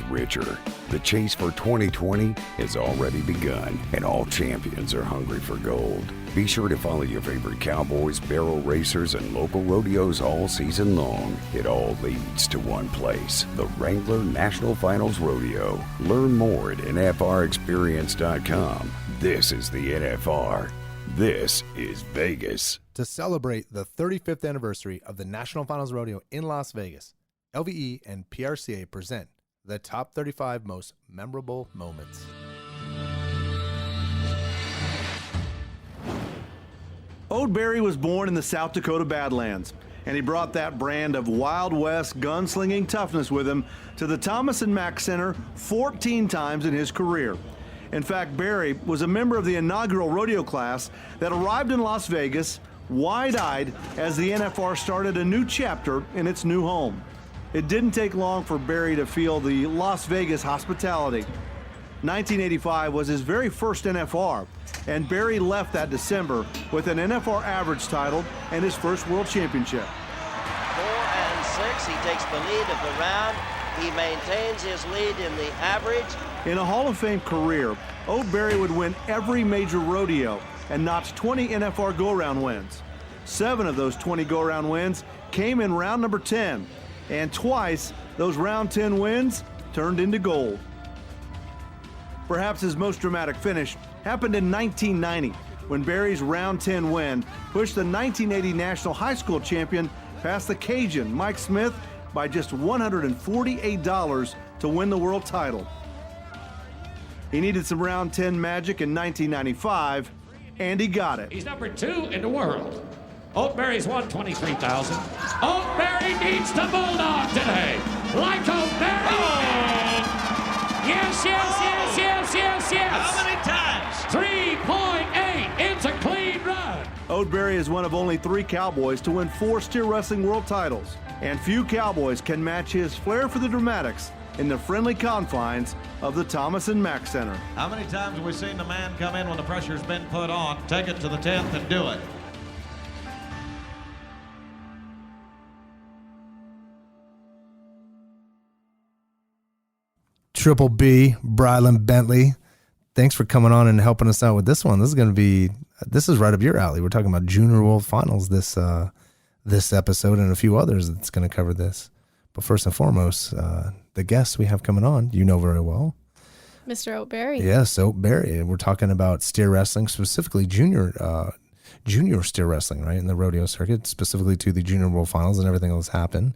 [SPEAKER 22] richer. The chase for 2020 has already begun, and all champions are hungry for gold. Be sure to follow your favorite cowboys, barrel racers, and local rodeos all season long. It all leads to one place, the Wrangler National Finals Rodeo. Learn more at NFRExperience.com. This is the NFR. This is Vegas.
[SPEAKER 3] To celebrate the 35th anniversary of the National Finals Rodeo in Las Vegas, LVE and PRCA present the top 35 most memorable moments.
[SPEAKER 6] Ode Berry was born in the South Dakota Badlands, and he brought that brand of Wild West gunslinging toughness with him to the Thomas & Mack Center 14 times in his career. In fact, Berry was a member of the inaugural rodeo class that arrived in Las Vegas wide-eyed as the NFR started a new chapter in its new home. It didn't take long for Berry to feel the Las Vegas hospitality. 1985 was his very first NFR, and Berry left that December with an NFR average title and his first world championship.
[SPEAKER 23] 4 and 6, he takes the lead of the round. He maintains his lead in the average.
[SPEAKER 6] In a Hall of Fame career, Ode Berry would win every major rodeo and notch 20 NFR go-around wins. 7 of those 20 go-around wins came in round number 10, and twice those round 10 wins turned into gold. Perhaps his most dramatic finish happened in 1990, when Berry's round 10 win pushed the 1980 National High School champion past the Cajun Mike Smith by just $148 to win the world title. He needed some round 10 magic in 1995, and he got it.
[SPEAKER 24] He's number 2 in the world. Ode Berry's won $23,000. Ode Berry needs to bulldog today. Like Ode Berry. Oh. Yes, yes, yes, yes, yes, yes.
[SPEAKER 23] How many times?
[SPEAKER 24] 3.8. It's a clean run.
[SPEAKER 6] Ode Berry is one of only 3 cowboys to win 4 steer wrestling world titles, and few cowboys can match his flair for the dramatics in the friendly confines of the Thomas & Mack Center.
[SPEAKER 25] How many times have we seen the man come in when the pressure's been put on, take it to the 10th and do it?
[SPEAKER 3] Triple B, Brylan Bentley, thanks for coming on and helping us out with this one. This is right up your alley. We're talking about Junior World Finals this episode and a few others that's going to cover this. But first and foremost, the guests we have coming on, you know very well.
[SPEAKER 7] Mr. Ode Berry.
[SPEAKER 3] Yes, Ode Berry. We're talking about steer wrestling, specifically junior steer wrestling, right, in the rodeo circuit, specifically to the Junior World Finals and everything that's happened.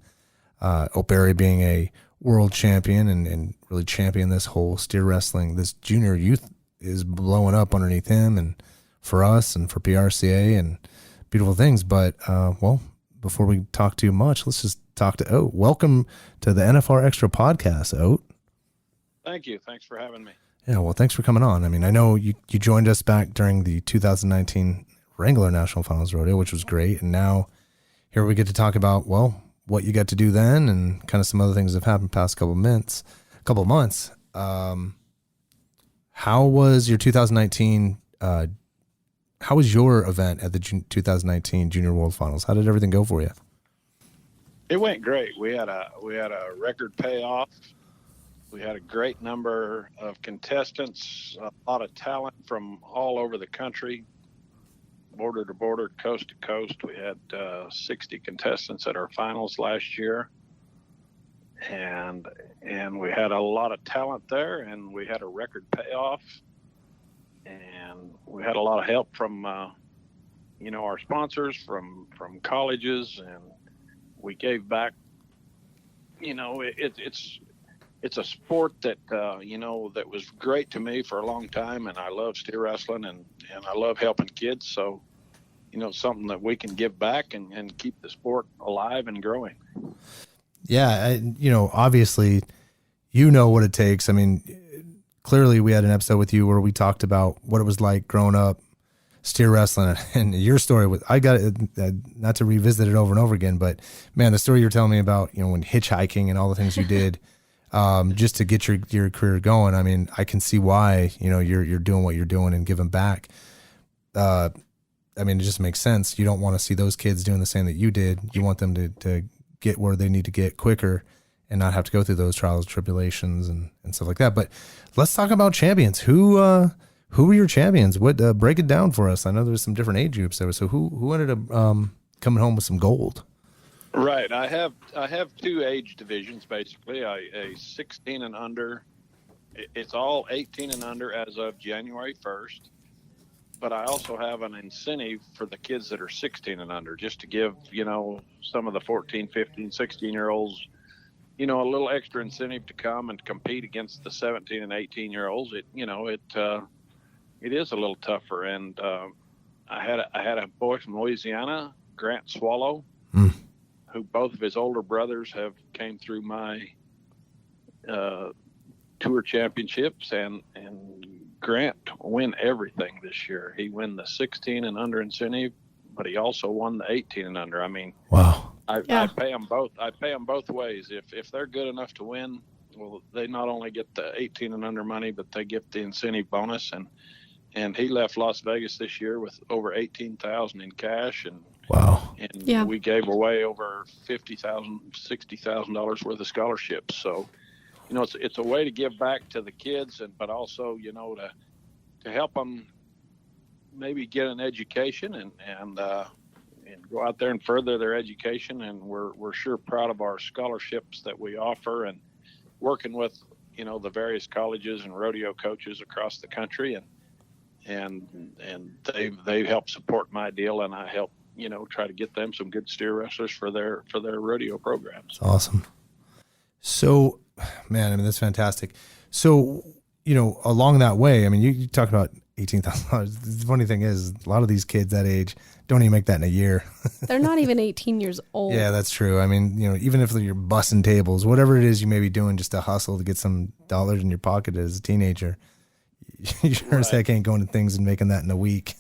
[SPEAKER 3] Ode Berry being a world champion and really champion this whole steer wrestling. This junior youth is blowing up underneath him and for us and for PRCA and beautiful things. But, well, before we talk too much, let's just talk to Ode. Welcome to the NFR Extra podcast, Ode.
[SPEAKER 26] Thank you. Thanks for having me.
[SPEAKER 3] Yeah, well, thanks for coming on. I mean, I know you joined us back during the 2019 Wrangler National Finals Rodeo, which was great. And now here we get to talk about, well, what you got to do then and kind of some other things that have happened past couple of months. How was your 2019, how was your event at the 2019 Junior World Finals? How did everything go for you?
[SPEAKER 26] It went great. We had a record payoff. We had a great number of contestants, a lot of talent from all over the country, border to border, coast to coast. We had 60 contestants at our finals last year, and we had a lot of talent there, and we had a record payoff, and we had a lot of help from our sponsors, from colleges, and we gave back. It's a sport that that was great to me for a long time, and I love steer wrestling, and I love helping kids. So, something that we can give back and keep the sport alive and growing.
[SPEAKER 3] Yeah, obviously, what it takes. I mean, clearly, we had an episode with you where we talked about what it was like growing up steer wrestling, and your story was, I got not to revisit it over and over again, but man, the story you're telling me about, when hitchhiking and all the things you did. Just to get your career going. I mean, I can see why, you're doing what you're doing and giving back. I mean, it just makes sense. You don't want to see those kids doing the same that you did. You want them to get where they need to get quicker and not have to go through those trials, tribulations, and stuff like that. But let's talk about champions. Who were your champions? What break it down for us? I know there's some different age groups there. So who ended up coming home with some gold?
[SPEAKER 26] Right. I have two age divisions, basically, a 16 and under. It's all 18 and under as of January 1st. But I also have an incentive for the kids that are 16 and under, just to give, some of the 14, 15, 16-year-olds, a little extra incentive to come and compete against the 17 and 18-year-olds. It is a little tougher. And I had a boy from Louisiana, Grant Swallow, who both of his older brothers have came through my tour championships, and Grant win everything this year. He won the 16 and under incentive, but he also won the 18 and under. I mean,
[SPEAKER 3] wow.
[SPEAKER 26] I pay them both. I pay them both ways. If they're good enough to win, well, they not only get the 18 and under money, but they get the incentive bonus. And he left Las Vegas this year with over $18,000 in cash, and
[SPEAKER 3] wow.
[SPEAKER 26] And we gave away over $50,000, $60,000 worth of scholarships. So, it's a way to give back to the kids, but also, to help them maybe get an education and go out there and further their education. And we're sure proud of our scholarships that we offer, and working with, the various colleges and rodeo coaches across the country, and they help support my deal, and I help try to get them some good steer wrestlers for their rodeo programs.
[SPEAKER 3] That's awesome. So, man, I mean, that's fantastic. So, along that way, I mean, you talked about $18,000. The funny thing is, a lot of these kids that age don't even make that in a year.
[SPEAKER 7] They're not even 18 years old.
[SPEAKER 3] Yeah, that's true. I mean, even if you're bussing tables, whatever it is you may be doing just to hustle to get some dollars in your pocket as a teenager, you sure as heck ain't going to things and making that in a week.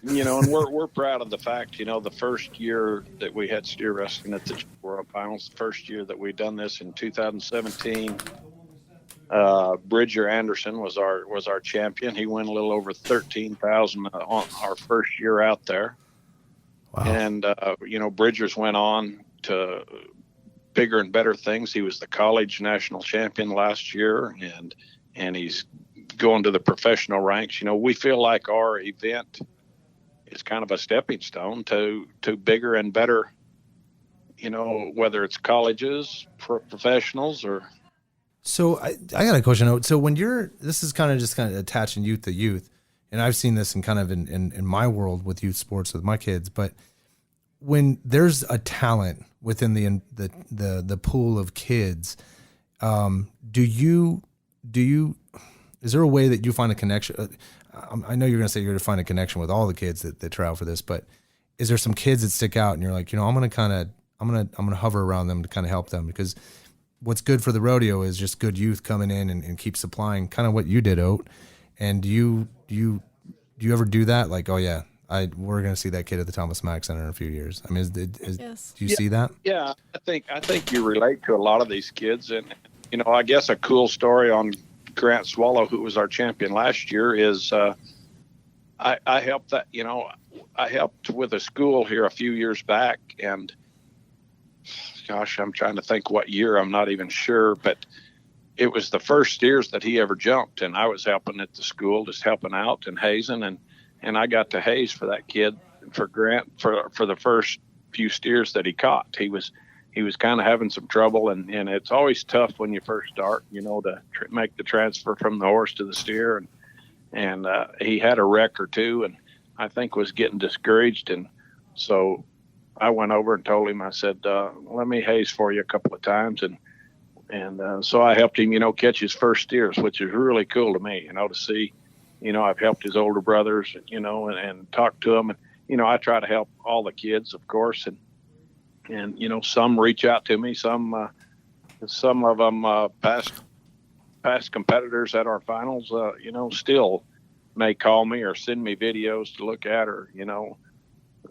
[SPEAKER 26] And we're proud of the fact, the first year that we had steer wrestling at the World Finals, the first year that we done this in 2017, Bridger Anderson was our champion. He won a little over $13,000 on our first year out there.
[SPEAKER 3] Wow.
[SPEAKER 26] And Bridgers went on to bigger and better things. He was the college national champion last year, and he's going to the professional ranks. We feel like our event is kind of a stepping stone to bigger and better, whether it's colleges, professionals, or.
[SPEAKER 3] So I got a question. So when this is kind of attaching youth to youth, and I've seen this in my world with youth sports with my kids, but when there's a talent within the pool of kids, is there a way that you find a connection? I know you're going to say you're going to find a connection with all the kids that try out for this, but is there some kids that stick out and you're like, I'm going to hover around them to kind of help them? Because what's good for the rodeo is just good youth coming in and keep supplying, kind of what you did, Oat. And do you ever do that? Like, oh yeah, we're going to see that kid at the Thomas Mack Center in a few years. I mean,
[SPEAKER 7] Yes.
[SPEAKER 3] do you see that?
[SPEAKER 26] Yeah, I think you relate to a lot of these kids, and I guess a cool story on Grant Swallow, who was our champion last year, is I helped that. I helped with a school here a few years back, and gosh, I'm trying to think what year. I'm not even sure, but it was the first steers that he ever jumped, and I was helping at the school, just helping out and hazing, and I got to haze for that kid, for Grant, for the first few steers that he caught. He was kind of having some trouble, and it's always tough when you first start, to make the transfer from the horse to the steer, and he had a wreck or two, and I think was getting discouraged, and so I went over and told him, I said, let me haze for you a couple of times, and so I helped him, catch his first steers, which is really cool to me, to see, I've helped his older brothers, and talked to them. And, I try to help all the kids, of course. And some reach out to me, some of them, past competitors at our finals, still may call me or send me videos to look at, or,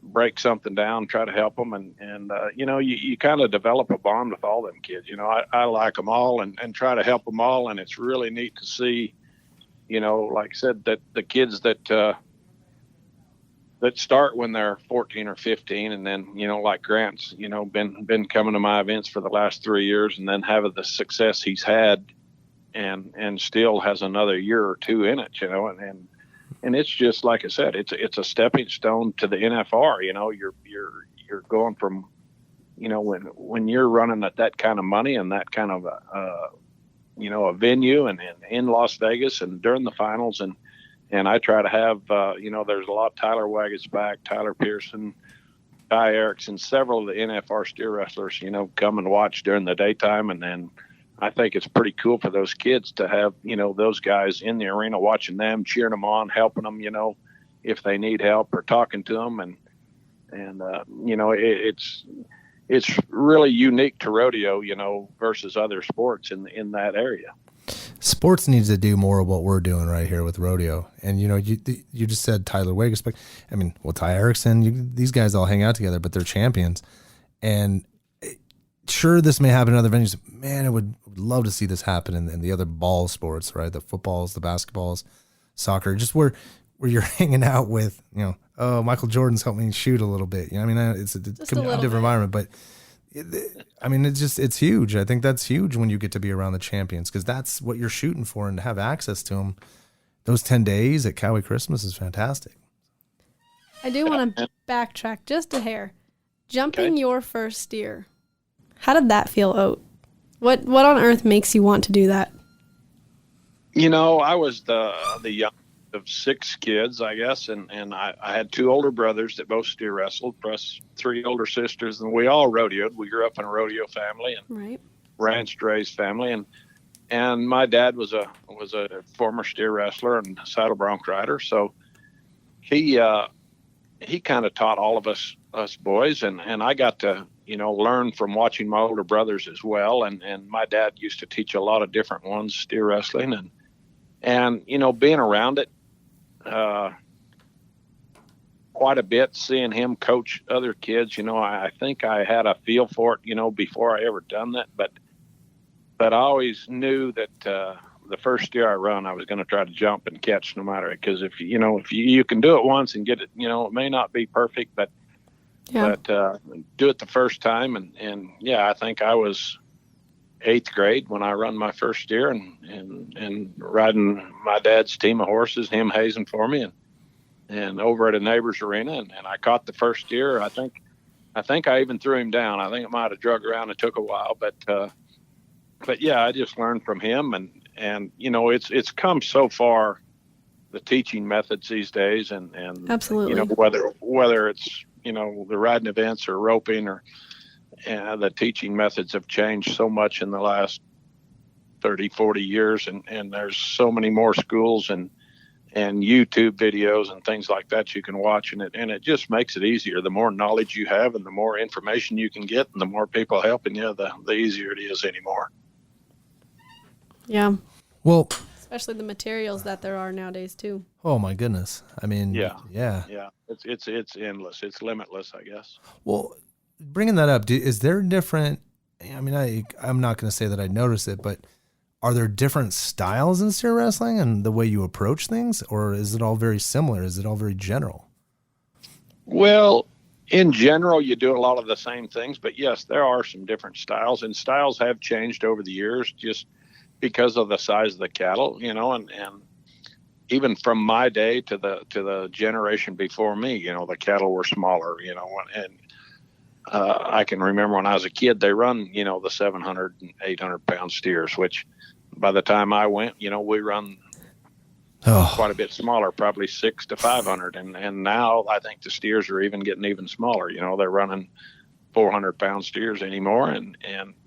[SPEAKER 26] break something down, try to help them. And you kind of develop a bond with all them kids. I like them all and try to help them all. And it's really neat to see, like I said, that the kids that start when they're 14 or 15, and then, like Grant's, been coming to my events for the last 3 years, and then having the success he's had and still has another year or two in it, and it's just, like I said, it's a stepping stone to the NFR. You're going from, when you're running at that kind of money and that kind of, a venue and in Las Vegas and during the finals. And I try to have, there's a lot of Tyler Waggett's back, Tyler Pearson, Ty Erickson, several of the NFR steer wrestlers, come and watch during the daytime. And then I think it's pretty cool for those kids to have, those guys in the arena watching them, cheering them on, helping them, if they need help, or talking to them. And it's really unique to rodeo, versus other sports in that area.
[SPEAKER 3] Sports needs to do more of what we're doing right here with rodeo. And, you just said Tyler Waggetts, but Ty Erickson, these guys all hang out together, but they're champions. And sure, this may happen in other venues. Man, I would love to see this happen in the other ball sports, right? The footballs, the basketballs, soccer, just where you're hanging out with, Michael Jordan's helped me shoot a little bit. It's a different environment, but it's huge. I think that's huge when you get to be around the champions, because that's what you're shooting for, and to have access to them those 10 days at Cowie Christmas is fantastic.
[SPEAKER 7] I do want to backtrack just a hair. Jumping your first steer. How did that feel, Oat? What on earth makes you want to do that?
[SPEAKER 26] I was the youngest of 6 kids, I guess, and I had 2 older brothers that both steer wrestled, plus 3 older sisters, and we all rodeoed. We grew up in a rodeo family and ranch raised family, and my dad was a former steer wrestler and saddle bronc rider, so he kind of taught all of us boys, and I got to learn from watching my older brothers as well, and my dad used to teach a lot of different ones, steer wrestling, and being around it quite a bit, seeing him coach other kids, I think I had a feel for it, before I ever done that, but I always knew that the first steer I run, I was going to try to jump and catch no matter, because if you can do it once and get it, it may not be perfect, but do it the first time. And I think I was 8th grade when I run my first steer, and riding my dad's team of horses, him hazing for me, and over at a neighbor's arena, and I caught the first steer. I think I even threw him down. I think it might have drug around. It took a while, but I just learned from him, and it's come so far, the teaching methods these days, and
[SPEAKER 7] absolutely,
[SPEAKER 26] whether it's the riding events or roping, or the teaching methods have changed so much in the last 30, 40 years. And there's so many more schools and YouTube videos and things like that you can watch. And it just makes it easier. The more knowledge you have and the more information you can get and the more people helping you, the easier it is anymore.
[SPEAKER 7] Yeah.
[SPEAKER 3] Well,
[SPEAKER 7] Especially the materials that there are nowadays too.
[SPEAKER 3] Oh my goodness. I mean,
[SPEAKER 26] Yeah.
[SPEAKER 3] yeah.
[SPEAKER 26] It's endless. It's limitless, I guess.
[SPEAKER 3] Well, bringing that up, is there different, I mean, I'm not going to say that I noticed it, but are there different styles in steer wrestling and the way you approach things, or is it all very similar? Is it all very general?
[SPEAKER 26] Well, in general, you do a lot of the same things, but yes, there are some different styles, and styles have changed over the years just because of the size of the cattle, you know, and even from my day to the generation before me, you know, the cattle were smaller, you know, and I can remember when I was a kid, they run, you know, the 700 and 800 pound steers, which by the time I went, you know, we run quite a bit smaller, probably 600 to 500. And now I think the steers are getting even smaller. You know, they're running 400 pound steers anymore. And,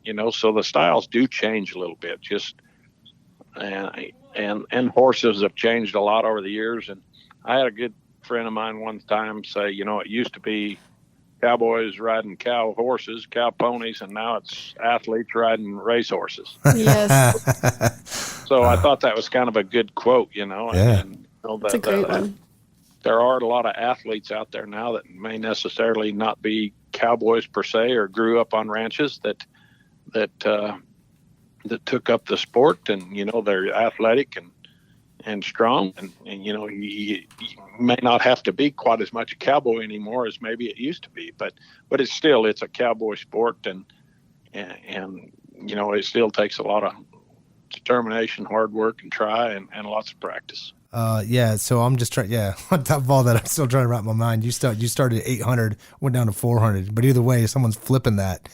[SPEAKER 26] you know, so the styles do change a little bit, and horses have changed a lot over the years. And I had a good friend of mine one time say, you know, it used to be cowboys riding cow horses, cow ponies, and now it's athletes riding race horses.
[SPEAKER 7] Yes.
[SPEAKER 26] So I thought that was kind of a good quote, you know.
[SPEAKER 3] Yeah.
[SPEAKER 26] And, you know,
[SPEAKER 7] It's a great one.
[SPEAKER 26] There are a lot of athletes out there now that may necessarily not be cowboys per se, or grew up on ranches that took up the sport, and you know, they're athletic and strong, and you know, you may not have to be quite as much a cowboy anymore as maybe it used to be, but it's a cowboy sport, and you know, it still takes a lot of determination, hard work, and try, and lots of practice.
[SPEAKER 3] Yeah. So I'm just trying. Yeah. On top of all that, I'm still trying to wrap my mind. You started at 800, went down to 400, but either way, someone's flipping that.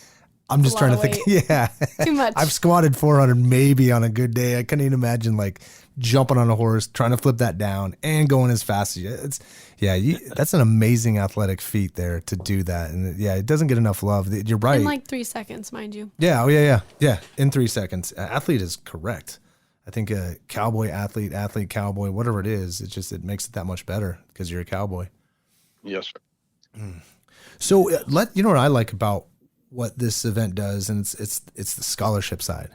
[SPEAKER 3] I'm just trying to think. Yeah.
[SPEAKER 7] Too much.
[SPEAKER 3] I've squatted 400 maybe on a good day. I couldn't even imagine like jumping on a horse, trying to flip that down and going as fast as you. That's an amazing athletic feat there to do that. And yeah, it doesn't get enough love. You're right.
[SPEAKER 7] In like 3 seconds, mind you.
[SPEAKER 3] Yeah. Oh yeah. Yeah. In 3 seconds. Athlete is correct. I think a cowboy athlete, cowboy, whatever it is, it makes it that much better because you're a cowboy.
[SPEAKER 26] Yes, sir.
[SPEAKER 3] So you know what I like about what this event does, and it's the scholarship side.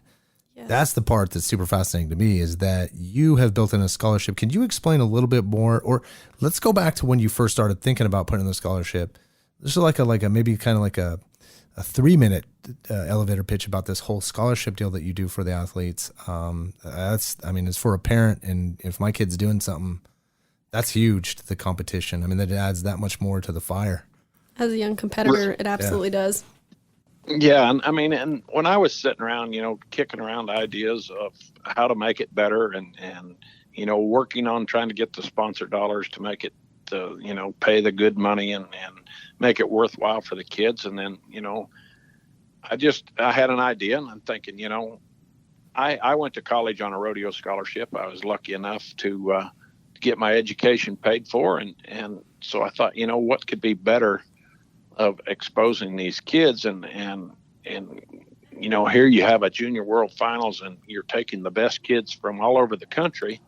[SPEAKER 3] Yeah. That's the part that's super fascinating to me, is that you have built in a scholarship. Can you explain a little bit more, or let's go back to when you first started thinking about putting in the scholarship? This is like a maybe kind of like a 3-minute elevator pitch about this whole scholarship deal that you do for the athletes. It's for a parent, and if my kid's doing something, that's huge to the competition. I mean, that adds that much more to the fire.
[SPEAKER 7] As a young competitor, it absolutely does.
[SPEAKER 26] Yeah, and when I was sitting around, you know, kicking around ideas of how to make it better, and you know, working on trying to get the sponsor dollars to make it, you know, pay the good money and make it worthwhile for the kids, and then, you know, I had an idea, and I'm thinking, you know, I went to college on a rodeo scholarship. I was lucky enough to get my education paid for, and so I thought, you know, what could be better of exposing these kids, and you know, here you have a junior world finals, and you're taking the best kids from all over the country.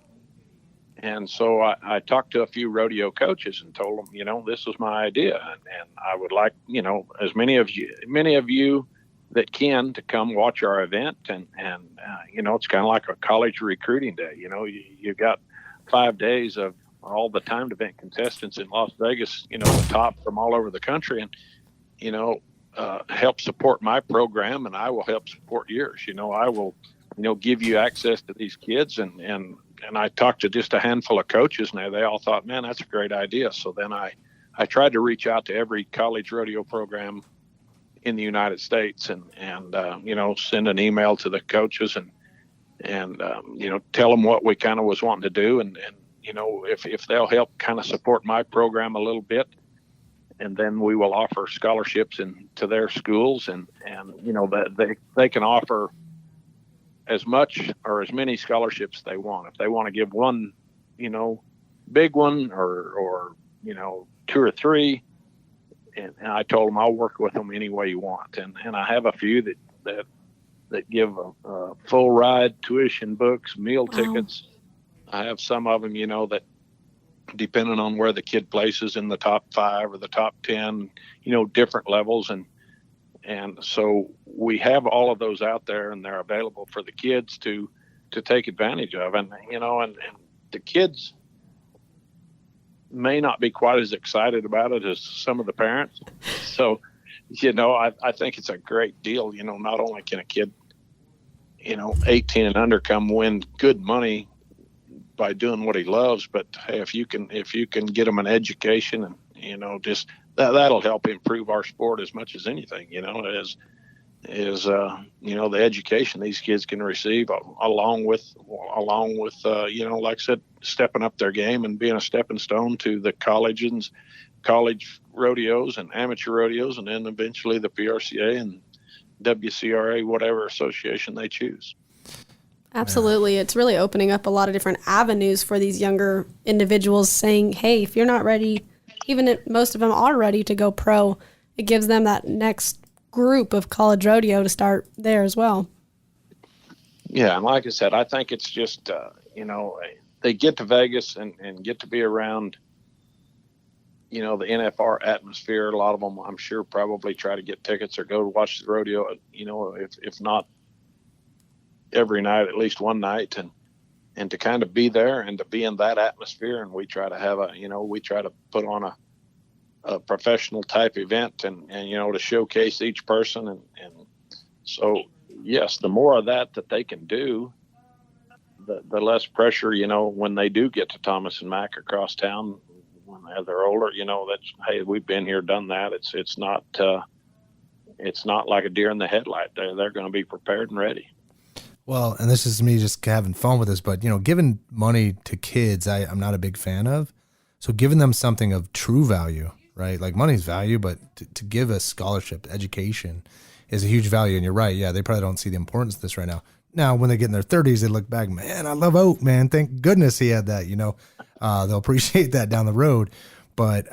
[SPEAKER 26] And so I talked to a few rodeo coaches and told them, you know, this was my idea, and I would like, you know, as many of you that can, to come watch our event, and you know, it's kind of like a college recruiting day. You know, you got 5 days of all the timed event contestants in Las Vegas, you know, the top from all over the country, and, you know, help support my program, and I will help support yours. You know, I will, you know, give you access to these kids, and I talked to just a handful of coaches, and they all thought, man, that's a great idea. So then I tried to reach out to every college rodeo program in the United States, and you know, send an email to the coaches, and you know, tell them what we kind of was wanting to do, and you know, if they'll help kind of support my program a little bit, and then we will offer scholarships to their schools, and you know, that they can offer as much or as many scholarships they want. If they want to give one, you know, big one, or you know, 2 or 3, and I told them I'll work with them any way you want, and I have a few that give a full ride, tuition, books, meal tickets. I have some of them, you know, that depending on where the kid places in the top 5 or the top 10, you know, different levels. And so we have all of those out there, and they're available for the kids to take advantage of. And, and the kids may not be quite as excited about it as some of the parents. So, I think it's a great deal. Not only can a kid, 18 and under come win good money by doing what he loves, but hey, if you can get him an education and, just that'll help improve our sport as much as anything, the education these kids can receive along with, like I said, stepping up their game and being a stepping stone to the college rodeos and amateur rodeos, and then eventually the PRCA and WCRA, whatever association they choose.
[SPEAKER 7] Absolutely. It's really opening up a lot of different avenues for these younger individuals, saying, hey, if you're not ready, even if most of them are ready to go pro, it gives them that next group of college rodeo to start there as well.
[SPEAKER 26] Yeah, and like I said, I think it's just, they get to Vegas and get to be around, the NFR atmosphere. A lot of them, I'm sure, probably try to get tickets or go to watch the rodeo, if not every night, at least one night, and to kind of be there and to be in that atmosphere. And we try to have we try to put on a professional type event and to showcase each person. And so, yes, the more of that they can do, the less pressure, when they do get to Thomas and Mack across town, when they're older, that's, hey, we've been here, done that. It's not like a deer in the headlight. They're going to be prepared and ready.
[SPEAKER 3] Well, and this is me just having fun with this, but, giving money to kids, I'm not a big fan of. So giving them something of true value, right? Like money's value, but to give a scholarship, education is a huge value. And you're right. Yeah, they probably don't see the importance of this right now. Now, when they get in their 30s, they look back, man, I love Oat, man. Thank goodness he had that, they'll appreciate that down the road. But at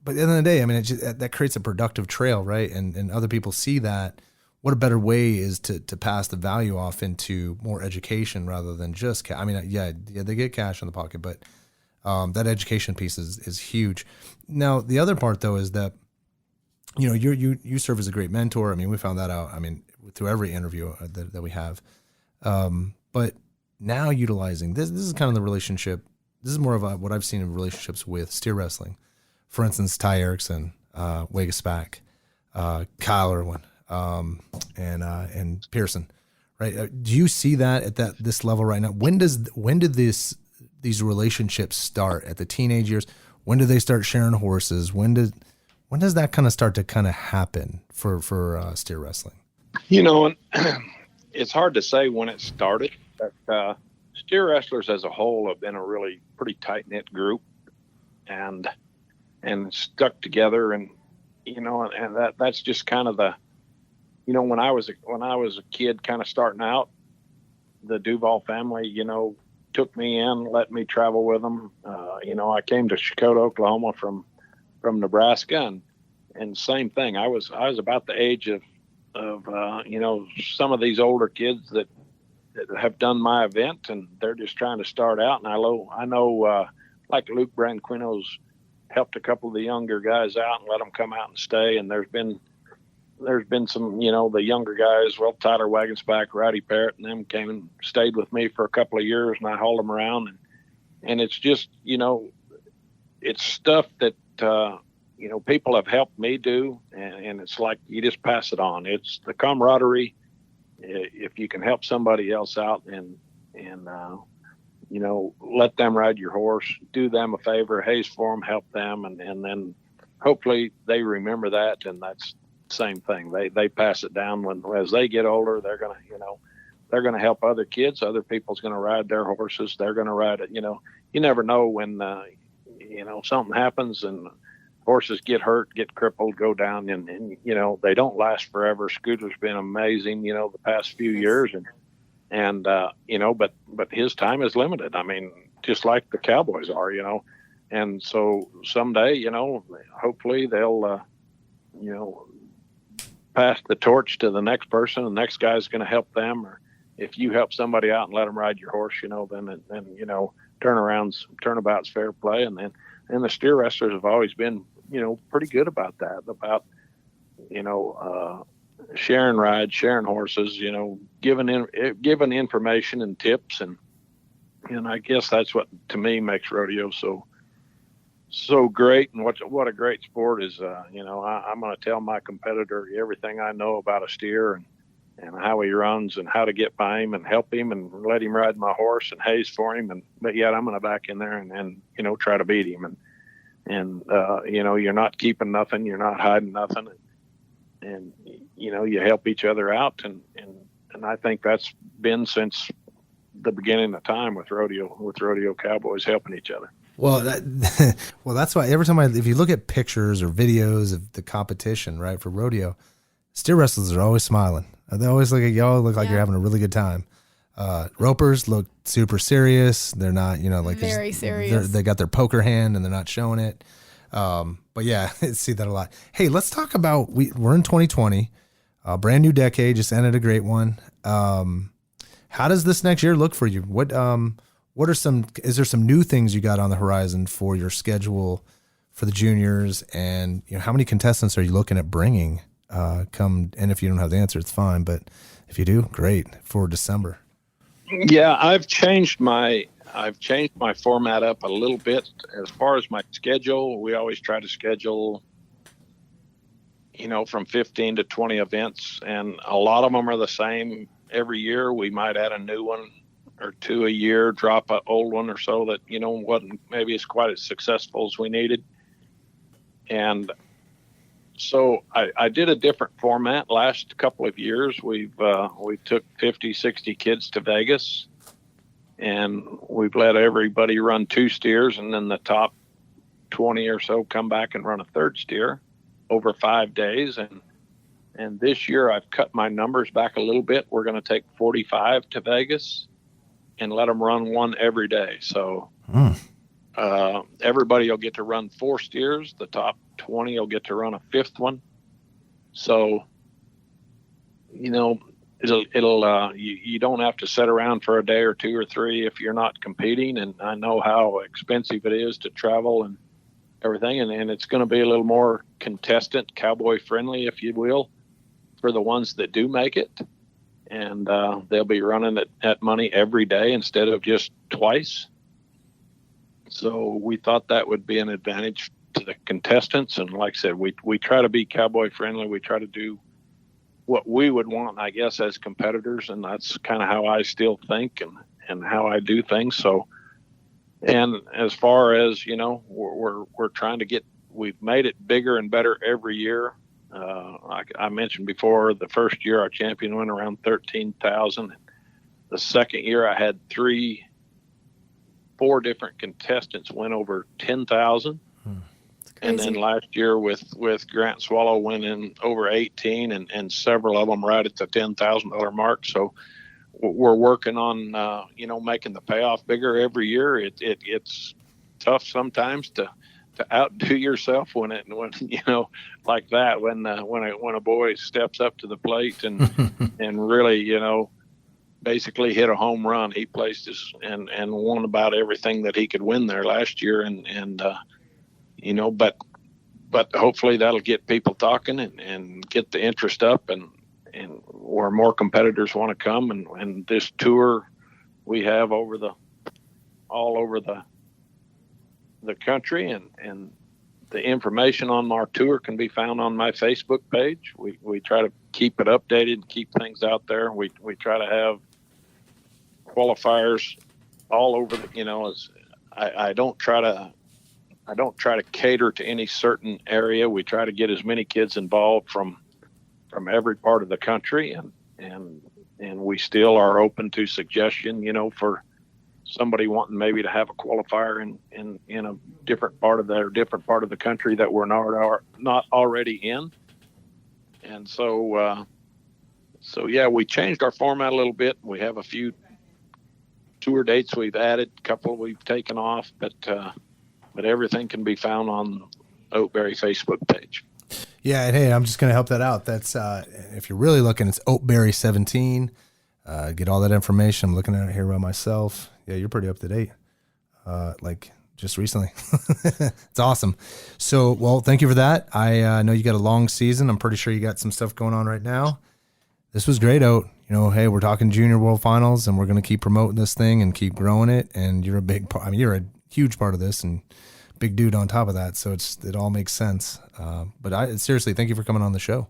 [SPEAKER 3] the end of the day, I mean, that creates a productive trail, right? And other people see that. What a better way is to pass the value off into more education rather than just cash. I mean, yeah, they get cash in the pocket, but that education piece is huge. Now, the other part though is that, you serve as a great mentor. I mean, we found that out, through every interview that we have. But now utilizing this is kind of the relationship. This is more of what I've seen in relationships with steer wrestling. For instance, Ty Erickson, Wega Spack, Kyle Irwin, and Pearson, right? Do you see that at this level right now? When did these relationships start? At the teenage years? When do they start sharing horses? When does that kind of start to kind of happen for steer wrestling?
[SPEAKER 26] And it's hard to say when it started, but steer wrestlers as a whole have been a really pretty tight knit group, and stuck together, and that's just kind of the. When I was a kid kind of starting out, the Duval family, took me in, let me travel with them. I came to Chakotah, Oklahoma from Nebraska, and same thing. I was about the age of some of these older kids that have done my event, and they're just trying to start out. And I know like Luke Branquino's helped a couple of the younger guys out and let them come out and stay. And there's been some, the younger guys, Tyler Wagensback, Rowdy Parrott, and them came and stayed with me for a couple of years, and I hauled them around. And it's just, it's stuff that, people have helped me do. And it's like, you just pass it on. It's the camaraderie. If you can help somebody else out and let them ride your horse, do them a favor, haze for them, help them. And then hopefully they remember that. And that's, same thing. They pass it down as they get older. They're gonna help other kids. Other people's gonna ride their horses. They're gonna ride it. You never know when something happens and horses get hurt, get crippled, go down, and they don't last forever. Scooter's been amazing, the past few years, and but his time is limited. I mean, just like the Cowboys are, and so someday, hopefully they'll pass the torch to the next person. The next guy's going to help them, or if you help somebody out and let them ride your horse, then turnabout's fair play. And the steer wrestlers have always been, pretty good about that, about, sharing rides, sharing horses, giving information and tips. And I guess that's what, to me, makes rodeo so great. And what a great sport is. I'm going to tell my competitor everything I know about a steer and how he runs and how to get by him and help him and let him ride my horse and haze for him. But yet I'm going to back in there and try to beat him. And you're not keeping nothing. You're not hiding nothing. And you help each other out. And I think that's been since the beginning of time with rodeo cowboys helping each other.
[SPEAKER 3] Well, that's why every time if you look at pictures or videos of the competition, right, for rodeo, steer wrestlers are always smiling. They always look like you're having a really good time. Ropers look super serious. They're not,
[SPEAKER 7] very serious.
[SPEAKER 3] They got their poker hand and they're not showing it. But yeah, I see that a lot. Hey, let's talk about, we're in 2020, brand new decade, just ended a great one. How does this next year look for you? Is there some new things you got on the horizon for your schedule for the juniors? And how many contestants are you looking at bringing and if you don't have the answer, it's fine. But if you do, great, for December.
[SPEAKER 26] Yeah, I've changed my format up a little bit. As far as my schedule, we always try to schedule, from 15 to 20 events, and a lot of them are the same every year. We might add a new one or two a year, drop an old one or so that, wasn't maybe as quite as successful as we needed. And so I did a different format last couple of years. We took 50, 60 kids to Vegas, and we've let everybody run 2 steers, and then the top 20 or so come back and run a 3rd steer over 5 days. And this year I've cut my numbers back a little bit. We're going to take 45 to Vegas and let them run one every day. So everybody will get to run 4 steers. The top 20 will get to run a 5th one. So, you don't have to sit around for a day or 2 or 3 if you're not competing. And I know how expensive it is to travel and everything. And it's going to be a little more contestant, cowboy friendly, if you will, for the ones that do make it. And they'll be running at money every day instead of just twice. So we thought that would be an advantage to the contestants. And like I said, we try to be cowboy friendly. We try to do what we would want, I guess, as competitors. And that's kind of how I still think and how I do things. So, and as far as, we're trying to we've made it bigger and better every year. Like I mentioned before, the first year our champion went around 13,000. The second year I had 4 different contestants win over 10,000. And then last year with Grant Swallow went in over 18 and several of them right at the $10,000 mark. So we're working on, making the payoff bigger every year. It's tough sometimes to outdo yourself when like that, when a boy steps up to the plate and really, basically hit a home run. He placed and won about everything that he could win there last year. But hopefully that'll get people talking and get the interest up and where more competitors want to come. And this tour we have all over the country, and the information on our tour can be found on my Facebook page. We try to keep it updated and keep things out there. We try to have qualifiers all over I don't try to cater to any certain area. We try to get as many kids involved from every part of the country, and we still are open to suggestion, for somebody wanting maybe to have a qualifier in a different part of the country that we're not already in. And so yeah, we changed our format a little bit. We have a few tour dates we've added, a couple we've taken off, but everything can be found on Oatberry Facebook page.
[SPEAKER 3] Yeah, and hey, I'm just going to help that out. That's if you're really looking, it's Oatberry 17. Get all that information. I'm looking at it here by myself. Yeah, you're pretty up to date. just recently. It's awesome. So, well, thank you for that. I know you got a long season. I'm pretty sure you got some stuff going on right now. This was great, Oat. You know, hey, we're talking Junior World Finals, and we're going to keep promoting this thing and keep growing it. And you're a big part. I mean, you're a huge part of this, and big dude on top of that. So it all makes sense. But seriously, thank you for coming on the show.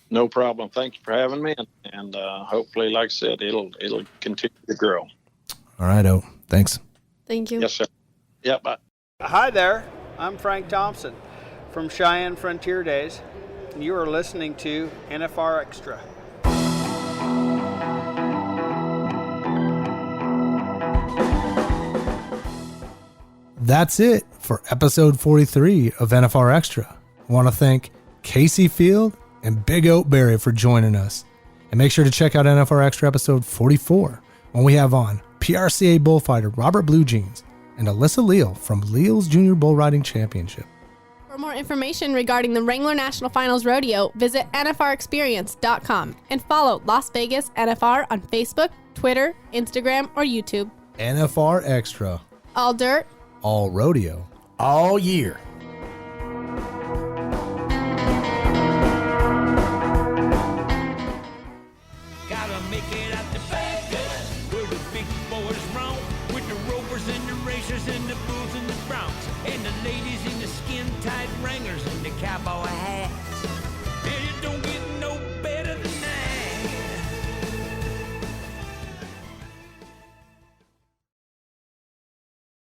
[SPEAKER 26] No problem. Thank you for having me, and hopefully, like I said, it'll continue to grow.
[SPEAKER 3] All right, Oat. Thanks.
[SPEAKER 7] Thank you.
[SPEAKER 26] Yes, sir. Yeah, bye.
[SPEAKER 2] Hi there. I'm Frank Thompson from Cheyenne Frontier Days, and you are listening to NFR Extra.
[SPEAKER 3] That's it for episode 43 of NFR Extra. I want to thank Kaycee Feild and Big Oat Barry for joining us. And make sure to check out NFR Extra episode 44 when we have on PRCA bullfighter Robert Blue Jeans and Alyssa Leal from Leal's Junior Bull Riding Championship.
[SPEAKER 7] For more information regarding the Wrangler National Finals Rodeo, visit NFRexperience.com and follow Las Vegas NFR on Facebook, Twitter, Instagram, or YouTube.
[SPEAKER 3] NFR Extra.
[SPEAKER 7] All dirt,
[SPEAKER 3] all rodeo,
[SPEAKER 4] all year.